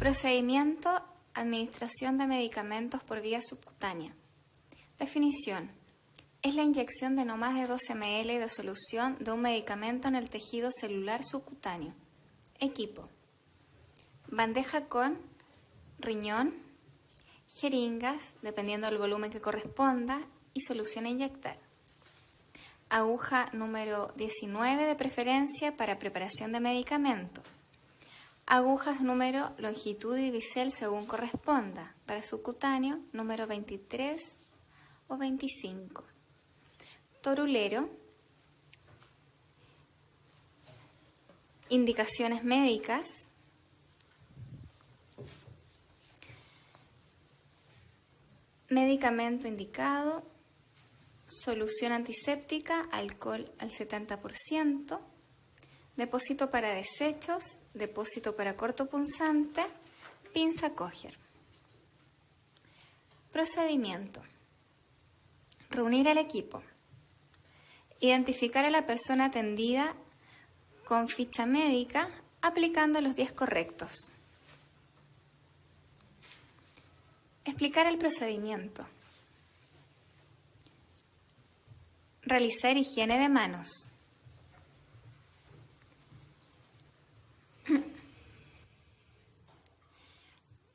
Procedimiento, administración de medicamentos por vía subcutánea. Definición. Es la inyección de no más de 12 ml de solución de un medicamento en el tejido celular subcutáneo. Equipo. Bandeja con riñón, jeringas, dependiendo del volumen que corresponda, y solución a inyectar. Aguja número 19 de preferencia para preparación de medicamento. Agujas número, longitud y bisel según corresponda. Para subcutáneo, número 23 o 25. Torulero. Indicaciones médicas. Medicamento indicado. Solución antiséptica, alcohol al 70%. Depósito para desechos, depósito para cortopunzante, pinza Coger. Procedimiento. Reunir al equipo. Identificar a la persona atendida con ficha médica aplicando los 10 correctos. Explicar el procedimiento. Realizar higiene de manos.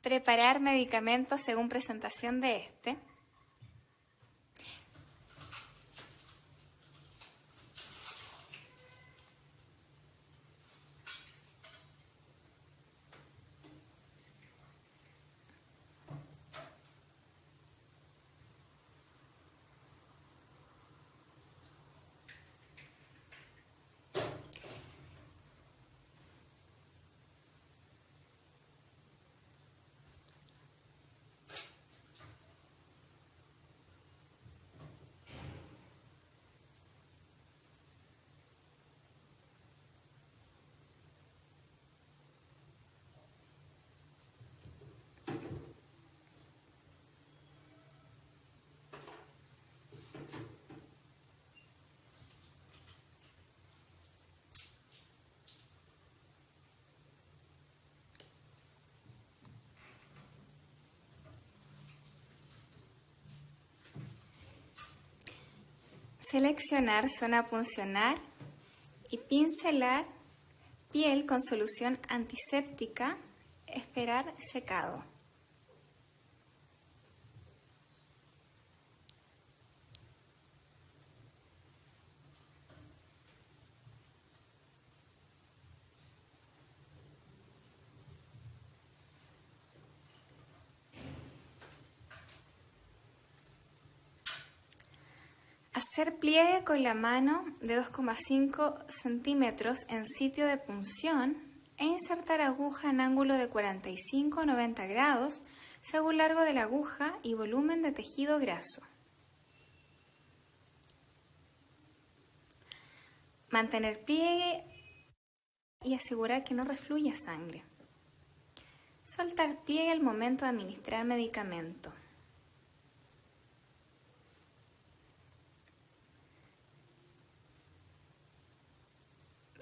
Preparar medicamentos según presentación de este. Seleccionar zona puncional y pincelar piel con solución antiséptica, esperar secado. Hacer pliegue con la mano de 2,5 centímetros en sitio de punción e insertar aguja en ángulo de 45 o 90 grados según largo de la aguja y volumen de tejido graso. Mantener pliegue y asegurar que no refluya sangre. Soltar pliegue al momento de administrar medicamento.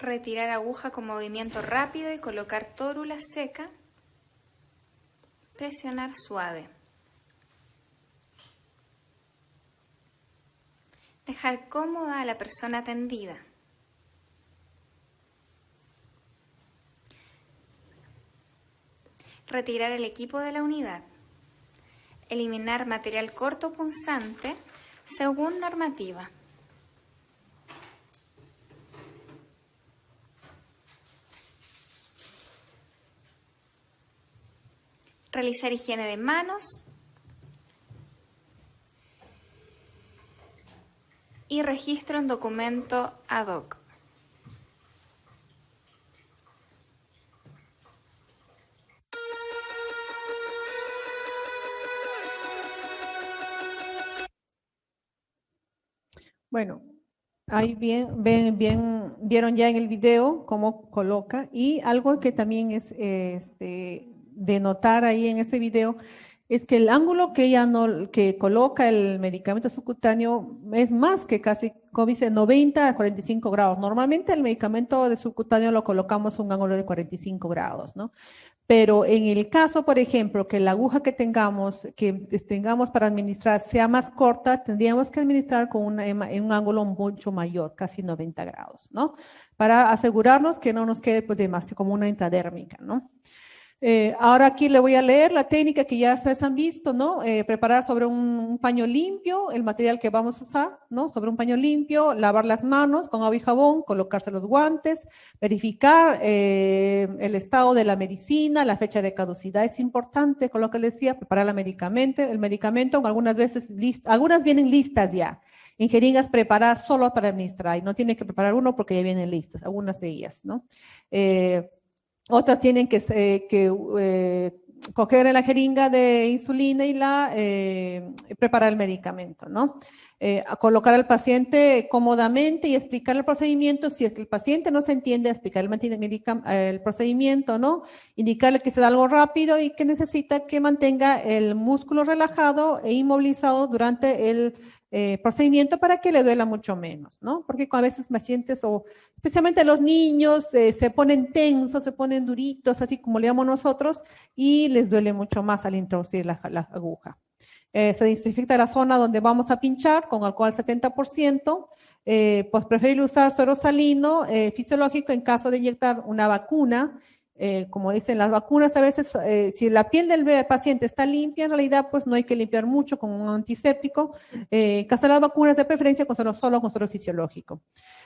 Retirar aguja con movimiento rápido y colocar tórula seca. Presionar suave. Dejar cómoda a la persona atendida. Retirar el equipo de la unidad. Eliminar material cortopunzante según normativa. Realizar higiene de manos y registro en documento ad hoc. Bueno, ahí vieron ya en el video cómo coloca, y algo que también es de notar ahí en este video es que el ángulo que que coloca el medicamento subcutáneo es más que casi, como dice, 90 a 45 grados. Normalmente el medicamento de subcutáneo lo colocamos a un ángulo de 45 grados, ¿no? Pero en el caso, por ejemplo, que la aguja que tengamos para administrar sea más corta, tendríamos que administrar en un ángulo mucho mayor, casi 90 grados, ¿no? Para asegurarnos que no nos quede pues, demasiado como una intradérmica, ¿no? Ahora aquí le voy a leer la técnica que ya ustedes han visto, ¿no? Preparar sobre un paño limpio el material que vamos a usar, ¿no? Sobre un paño limpio, lavar las manos con agua y jabón, colocarse los guantes, verificar el estado de la medicina, la fecha de caducidad es importante, con lo que les decía, preparar el medicamento, algunas veces, algunas vienen listas ya, en jeringas preparadas solo para administrar, y no tiene que preparar uno porque ya vienen listas, algunas de ellas, ¿no? Otras tienen que coger en la jeringa de insulina y preparar el medicamento, ¿no? Colocar al paciente cómodamente y explicar el procedimiento. Si es que el paciente no se entiende, explicar el procedimiento, ¿no? Indicarle que se da algo rápido y que necesita que mantenga el músculo relajado e inmovilizado durante el procedimiento para que le duela mucho menos, ¿no? Porque a veces pacientes, o especialmente los niños, se ponen tensos, se ponen duritos, así como le llamamos nosotros, y les duele mucho más al introducir la aguja. Se desinfecta la zona donde vamos a pinchar con alcohol 70%, pues preferir usar suero salino fisiológico en caso de inyectar una vacuna. Como dicen las vacunas, a veces si la piel del paciente está limpia, en realidad pues no hay que limpiar mucho con un antiséptico. En caso de las vacunas, de preferencia solo con suero fisiológico.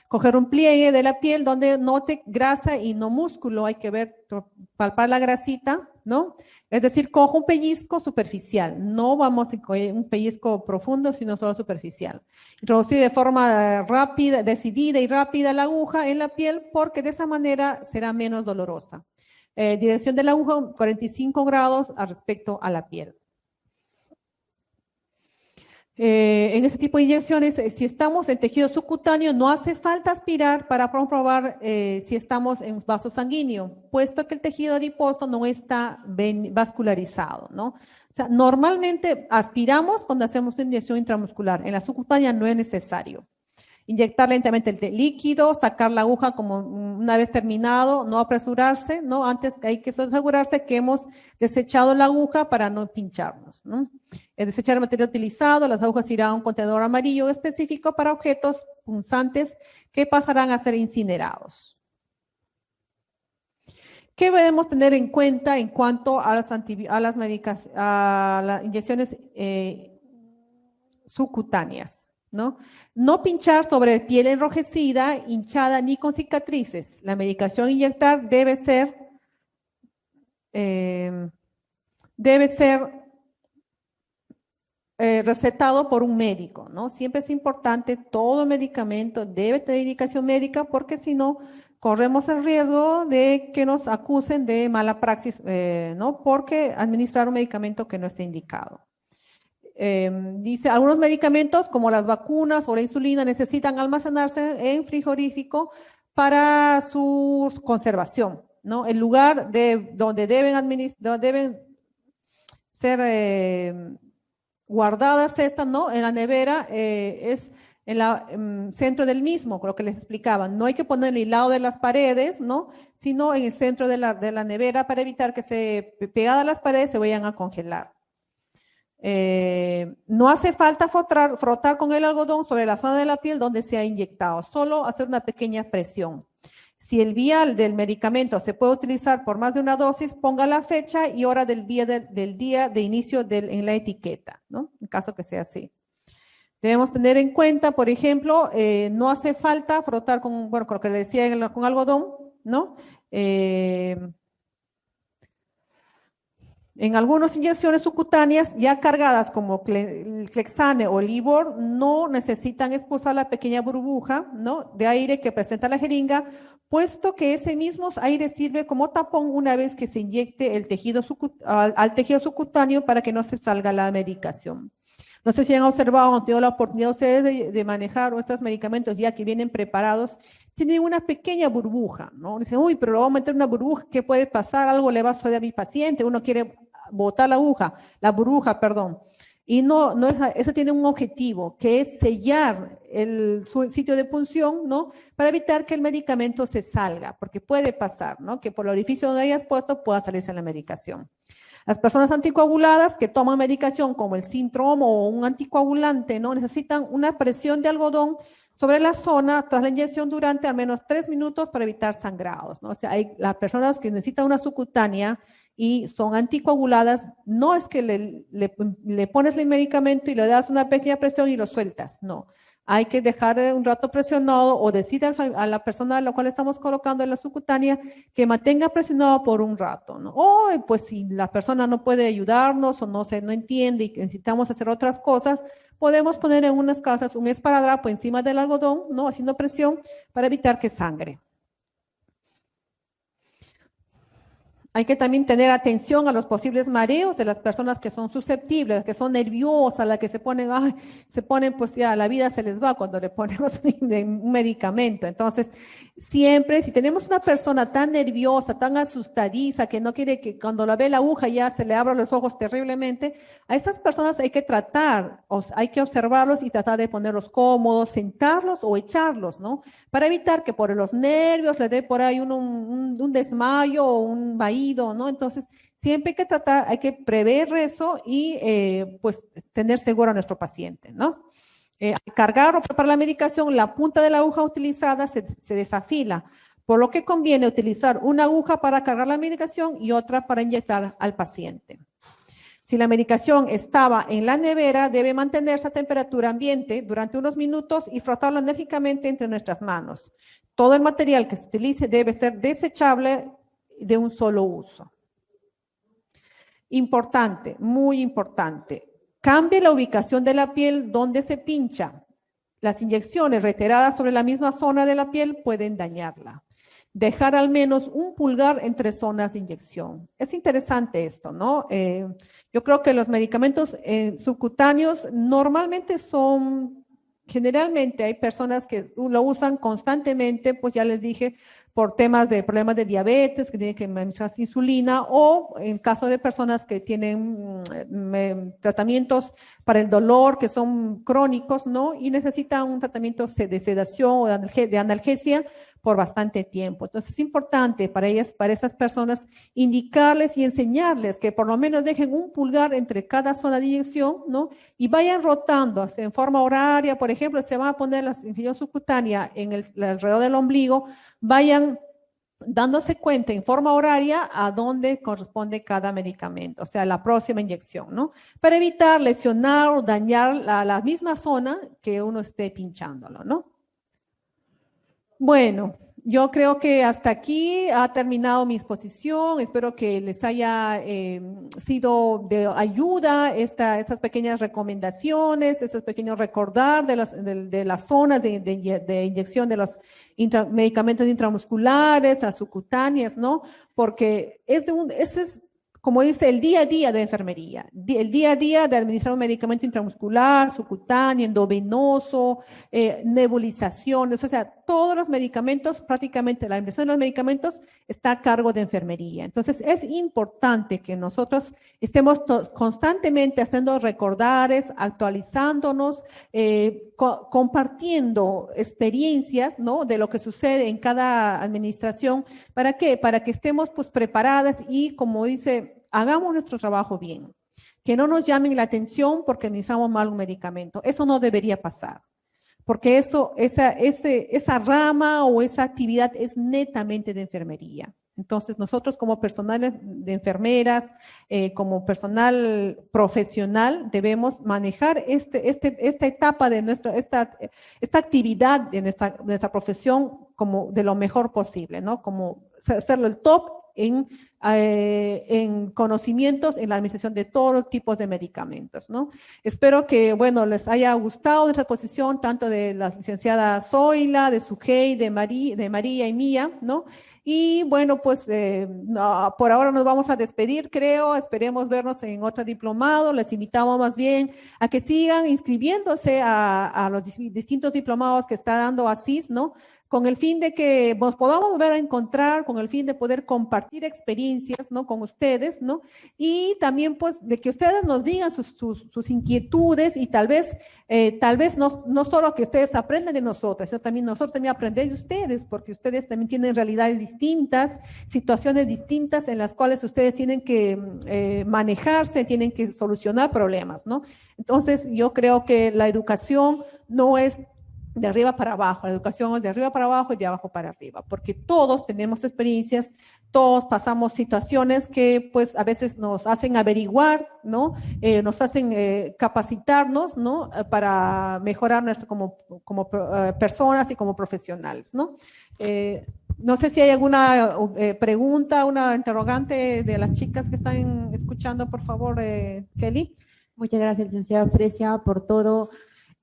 Coger un pliegue de la piel donde note grasa y no músculo, hay que palpar la grasita, ¿no? Es decir, cojo un pellizco superficial, no vamos a un pellizco profundo, sino solo superficial. Introducir de forma rápida, decidida y rápida la aguja en la piel, porque de esa manera será menos dolorosa. Dirección de la aguja, 45 grados respecto a la piel. En este tipo de inyecciones, si estamos en tejido subcutáneo, no hace falta aspirar para comprobar si estamos en vaso sanguíneo, puesto que el tejido adiposo no está vascularizado, ¿no? O sea, normalmente aspiramos cuando hacemos una inyección intramuscular. En la subcutánea no es necesario. Inyectar lentamente el líquido, sacar la aguja como una vez terminado, no apresurarse, ¿no? Antes hay que asegurarse que hemos desechado la aguja para no pincharnos, ¿no? Desechar el material utilizado, las agujas irán a un contenedor amarillo específico para objetos punzantes que pasarán a ser incinerados. ¿Qué debemos tener en cuenta en cuanto a las inyecciones subcutáneas? No pinchar sobre piel enrojecida, hinchada ni con cicatrices. La medicación a inyectar debe ser recetado por un médico, ¿no? Siempre es importante, todo medicamento debe tener indicación médica, porque si no, corremos el riesgo de que nos acusen de mala praxis, ¿no? Porque administrar un medicamento que no esté indicado. Dice, algunos medicamentos como las vacunas o la insulina necesitan almacenarse en frigorífico para su conservación, ¿no? El lugar donde deben ser guardadas estas, ¿no? En la nevera es en el centro del mismo, lo que les explicaba. No hay que poner en el lado de las paredes, ¿no? Sino en el centro de la nevera, para evitar que pegadas a las paredes se vayan a congelar. No hace falta frotar con el algodón sobre la zona de la piel donde se ha inyectado, solo hacer una pequeña presión. Si el vial del medicamento se puede utilizar por más de una dosis, ponga la fecha y hora del día de inicio en la etiqueta, ¿no? En caso que sea así. Debemos tener en cuenta, por ejemplo, no hace falta frotar con lo que le decía, con algodón, ¿no? En algunas inyecciones subcutáneas ya cargadas como Clexane o Libor, no necesitan expulsar la pequeña burbuja, ¿no?, de aire que presenta la jeringa, puesto que ese mismo aire sirve como tapón una vez que se inyecte el tejido al tejido subcutáneo, para que no se salga la medicación. No sé si han observado o han tenido la oportunidad ustedes de manejar estos medicamentos ya que vienen preparados, tienen una pequeña burbuja, ¿no? Dicen, uy, pero le vamos a meter una burbuja, ¿qué puede pasar? Algo le va a suceder a mi paciente, uno quiere botar la burbuja, perdón. Y eso tiene un objetivo, que es sellar su sitio de punción, ¿no? Para evitar que el medicamento se salga, porque puede pasar, ¿no? Que por el orificio donde hayas puesto pueda salirse la medicación. Las personas anticoaguladas que toman medicación como el Sintrom o un anticoagulante, ¿no? Necesitan una presión de algodón sobre la zona tras la inyección durante al menos 3 minutos para evitar sangrados, ¿no? O sea, hay las personas que necesitan una subcutánea y son anticoaguladas, no es que le pones el medicamento y le das una pequeña presión y lo sueltas, no. Hay que dejar un rato presionado o decir a la persona a la cual estamos colocando en la subcutánea que mantenga presionado por un rato, ¿no? O pues si la persona no puede ayudarnos o no entiende y necesitamos hacer otras cosas, podemos poner en unas casas un esparadrapo encima del algodón, ¿no? Haciendo presión para evitar que sangre. Hay que también tener atención a los posibles mareos de las personas que son susceptibles, que son nerviosas, las que se ponen, pues ya la vida se les va cuando le ponemos un medicamento. Entonces, siempre, si tenemos una persona tan nerviosa, tan asustadiza, que no quiere que cuando la ve la aguja ya se le abran los ojos terriblemente, a estas personas hay que tratar, hay que observarlos y tratar de ponerlos cómodos, sentarlos o echarlos, ¿no? Para evitar que por los nervios le dé por ahí un desmayo o un vaído, ¿no? Entonces, siempre hay que tratar, hay que prever eso y pues tener seguro a nuestro paciente, ¿no? Al cargar o preparar la medicación, la punta de la aguja utilizada se desafila, por lo que conviene utilizar una aguja para cargar la medicación y otra para inyectar al paciente. Si la medicación estaba en la nevera, debe mantenerse a temperatura ambiente durante unos minutos y frotarlo enérgicamente entre nuestras manos. Todo el material que se utilice debe ser desechable de un solo uso. Importante, muy importante. Cambie la ubicación de la piel donde se pincha. Las inyecciones reiteradas sobre la misma zona de la piel pueden dañarla. Dejar al menos un pulgar entre zonas de inyección. Es interesante esto, ¿no? Yo creo que los medicamentos subcutáneos normalmente generalmente hay personas que lo usan constantemente, pues ya les dije, por temas de problemas de diabetes, que tienen que administrar insulina, o en caso de personas que tienen tratamientos para el dolor, que son crónicos, ¿no? Y necesitan un tratamiento de sedación o de analgesia por bastante tiempo. Entonces es importante para esas personas, indicarles y enseñarles que por lo menos dejen un pulgar entre cada zona de inyección, ¿no? Y vayan rotando en forma horaria, por ejemplo, se va a poner la inyección subcutánea alrededor del ombligo, vayan dándose cuenta en forma horaria a dónde corresponde cada medicamento, o sea, la próxima inyección, ¿no? Para evitar lesionar o dañar la misma zona que uno esté pinchándolo, ¿no? Bueno, yo creo que hasta aquí ha terminado mi exposición. Espero que les haya sido de ayuda estas pequeñas recomendaciones, estos pequeños recordar de las zonas de inyección de los medicamentos intramusculares, las subcutáneas, ¿no? Porque ese es, como dice, el día a día de enfermería, el día a día de administrar un medicamento intramuscular, subcutáneo, endovenoso, nebulizaciones, o sea, todos los medicamentos, prácticamente la administración de los medicamentos está a cargo de enfermería. Entonces, es importante que nosotros estemos constantemente haciendo recordares, actualizándonos, compartiendo experiencias, ¿no? De lo que sucede en cada administración. ¿Para qué? Para que estemos pues preparadas y, como dice, hagamos nuestro trabajo bien. Que no nos llamen la atención porque administramos mal un medicamento. Eso no debería pasar. Porque esa rama o esa actividad es netamente de enfermería. Entonces, nosotros como personal de enfermeras, como personal profesional, debemos manejar esta etapa de esta actividad de nuestra profesión como de lo mejor posible, ¿no? Como hacerlo el top en conocimientos en la administración de todos los tipos de medicamentos, ¿no? Espero que, bueno, les haya gustado nuestra exposición, tanto de la licenciada Zoila, de Sujei, de María y mía, ¿no? Y bueno, pues por ahora nos vamos a despedir, creo. Esperemos vernos en otro diplomado. Les invitamos más bien a que sigan inscribiéndose a los distintos diplomados que está dando ASIS, ¿no? con el fin de que nos podamos volver a encontrar, con el fin de poder compartir experiencias, ¿no? Con ustedes, ¿no? Y también, pues, de que ustedes nos digan sus inquietudes y tal vez no solo que ustedes aprendan de nosotros, sino también nosotros también aprender de ustedes, porque ustedes también tienen realidades distintas, situaciones distintas en las cuales ustedes tienen que manejarse, tienen que solucionar problemas, ¿no? Entonces, yo creo que la educación no es de arriba para abajo, la educación es de arriba para abajo y de abajo para arriba, porque todos tenemos experiencias, todos pasamos situaciones que pues a veces nos hacen averiguar, ¿no? Nos hacen capacitarnos, ¿no? Para mejorar como personas y como profesionales, ¿no? No sé si hay alguna pregunta, una interrogante de las chicas que están escuchando, por favor, Kelly. Muchas gracias, licenciada Fresia, por todo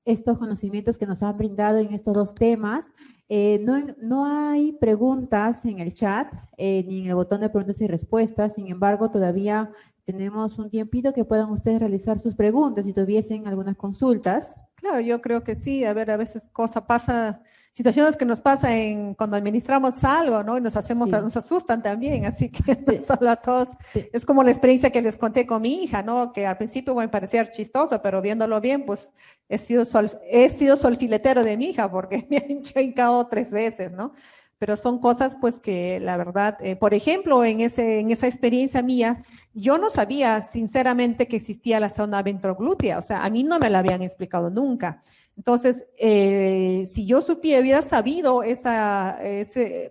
estos conocimientos que nos han brindado en estos dos temas. No hay preguntas en el chat, ni en el botón de preguntas y respuestas. Sin embargo, todavía tenemos un tiempito que puedan ustedes realizar sus preguntas si tuviesen algunas consultas. Claro, yo creo que sí. A veces situaciones que nos pasan cuando administramos algo, ¿no? Y nos asustan también, así que no solo a todos. Es como la experiencia que les conté con mi hija, ¿no? Que al principio me parecía chistoso, pero viéndolo bien, pues he sido solfiletero de mi hija porque me han hincado 3 veces, ¿no? Pero son cosas pues que la verdad, por ejemplo, en esa experiencia mía, yo no sabía sinceramente que existía la zona ventroglútea, o sea, a mí no me la habían explicado nunca. Entonces, si yo hubiera sabido,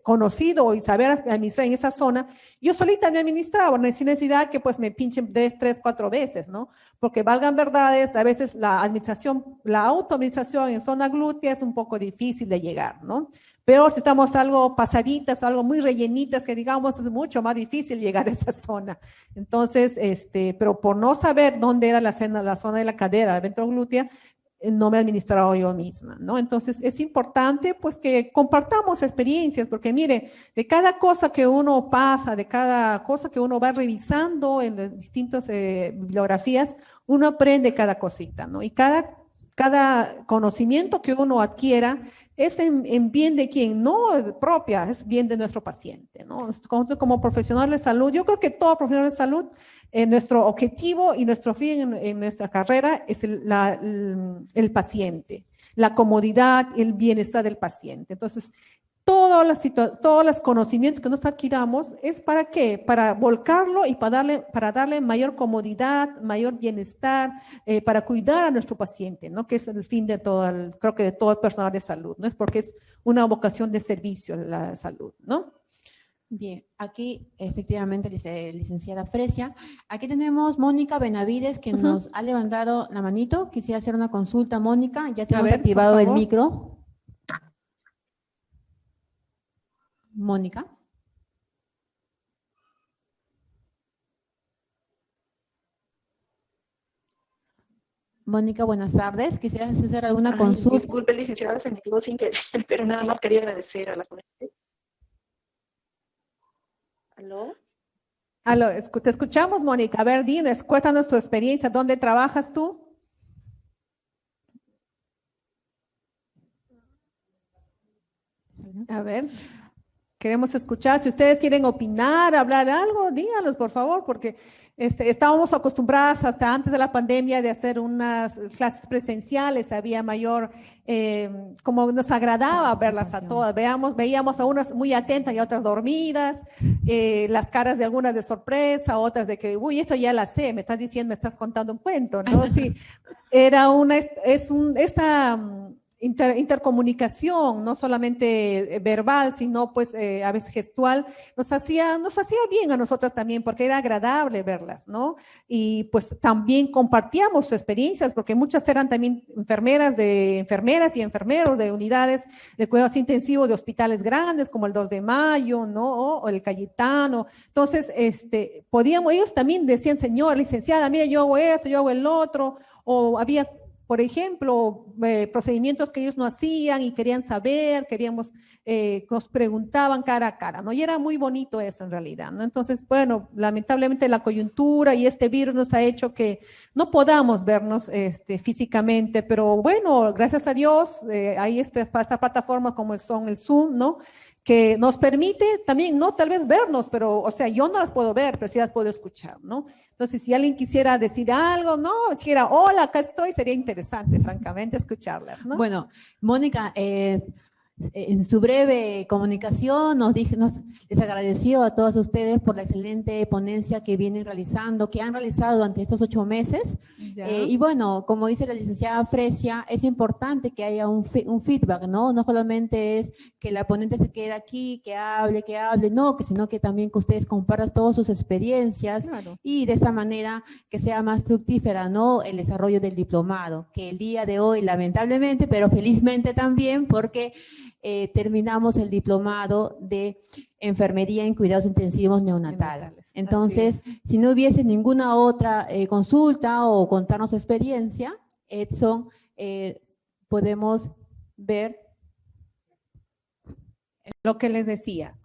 conocido y saber administrar en esa zona, yo solita me administraba, sin necesidad que pues me pinchen 3, 4 veces, ¿no? Porque valgan verdades, a veces la autoadministración en zona glútea es un poco difícil de llegar, ¿no? Pero si estamos algo pasaditas, algo muy rellenitas, que digamos es mucho más difícil llegar a esa zona. Entonces, pero por no saber dónde era la zona de la cadera, la ventroglútea, no me he administrado yo misma, ¿no? Entonces, es importante, pues, que compartamos experiencias, porque mire, de cada cosa que uno pasa, de cada cosa que uno va revisando en las distintas bibliografías, uno aprende cada cosita, ¿no? Y cada conocimiento que uno adquiera es en bien de quien, no propia, es bien de nuestro paciente, ¿no? Como profesional de salud, yo creo que todo profesional de salud, nuestro objetivo y nuestro fin en nuestra carrera es el paciente, la comodidad, el bienestar del paciente. Entonces, todos los conocimientos que nos adquiramos es ¿para qué? Para volcarlo y para darle mayor comodidad, mayor bienestar, para cuidar a nuestro paciente, ¿no? Que es el fin de creo que de todo el personal de salud, ¿no? Es porque es una vocación de servicio la salud, ¿no? Bien, aquí efectivamente, licenciada Fresia, aquí tenemos Mónica Benavides que nos ha levantado la manito. Quisiera hacer una consulta, Mónica, ya tenemos activado el micro. Mónica. Mónica, buenas tardes. ¿Quisieras hacer alguna consulta? Disculpe, licenciada, se me quedó sin querer, pero nada más quería agradecer a la comunidad. ¿Aló? Aló, te escuchamos, Mónica. A ver, dinos, cuéntanos tu experiencia. ¿Dónde trabajas tú? A ver. Queremos escuchar. Si ustedes quieren opinar, hablar algo, díganos, por favor, porque estábamos acostumbradas hasta antes de la pandemia de hacer unas clases presenciales, había mayor, como nos agradaba verlas a todas. Veíamos a unas muy atentas y a otras dormidas, las caras de algunas de sorpresa, otras de que, uy, esto ya la sé, me estás diciendo, me estás contando un cuento, ¿no? Sí, era intercomunicación, no solamente verbal, sino pues a veces gestual, nos hacía bien a nosotras también, porque era agradable verlas, ¿no? Y pues también compartíamos sus experiencias, porque muchas eran también enfermeras y enfermeros de unidades de cuidados intensivos de hospitales grandes, como el 2 de Mayo, ¿no? O el Cayetano. Entonces, ellos también decían, señora licenciada, mire, yo hago esto, yo hago el otro, o había por ejemplo, procedimientos que ellos no hacían y querían saber, nos preguntaban cara a cara, ¿no? Y era muy bonito eso en realidad, ¿no? Entonces, bueno, lamentablemente la coyuntura y este virus nos ha hecho que no podamos vernos físicamente, pero bueno, gracias a Dios, hay esta plataforma como son el Zoom, ¿no? Que nos permite también, no tal vez vernos, pero, o sea, yo no las puedo ver, pero sí las puedo escuchar, ¿no? Entonces, si alguien quisiera decir algo, ¿no? Dijera, hola, acá estoy, sería interesante, francamente, escucharlas, ¿no? Bueno, Mónica, en su breve comunicación les agradeció a todos ustedes por la excelente ponencia que vienen realizando, que han realizado durante estos 8 meses. Ya. Y bueno, como dice la licenciada Fresia, es importante que haya un feedback, ¿no? No solamente es que la ponente se quede aquí, que hable, no, sino que también que ustedes compartan todas sus experiencias. Claro. Y de esta manera que sea más fructífera, ¿no? El desarrollo del diplomado, que el día de hoy, lamentablemente, pero felizmente también, porque terminamos el diplomado de enfermería en cuidados intensivos neonatales. Entonces, si no hubiese ninguna otra consulta o contarnos su experiencia, Edson, podemos ver lo que les decía.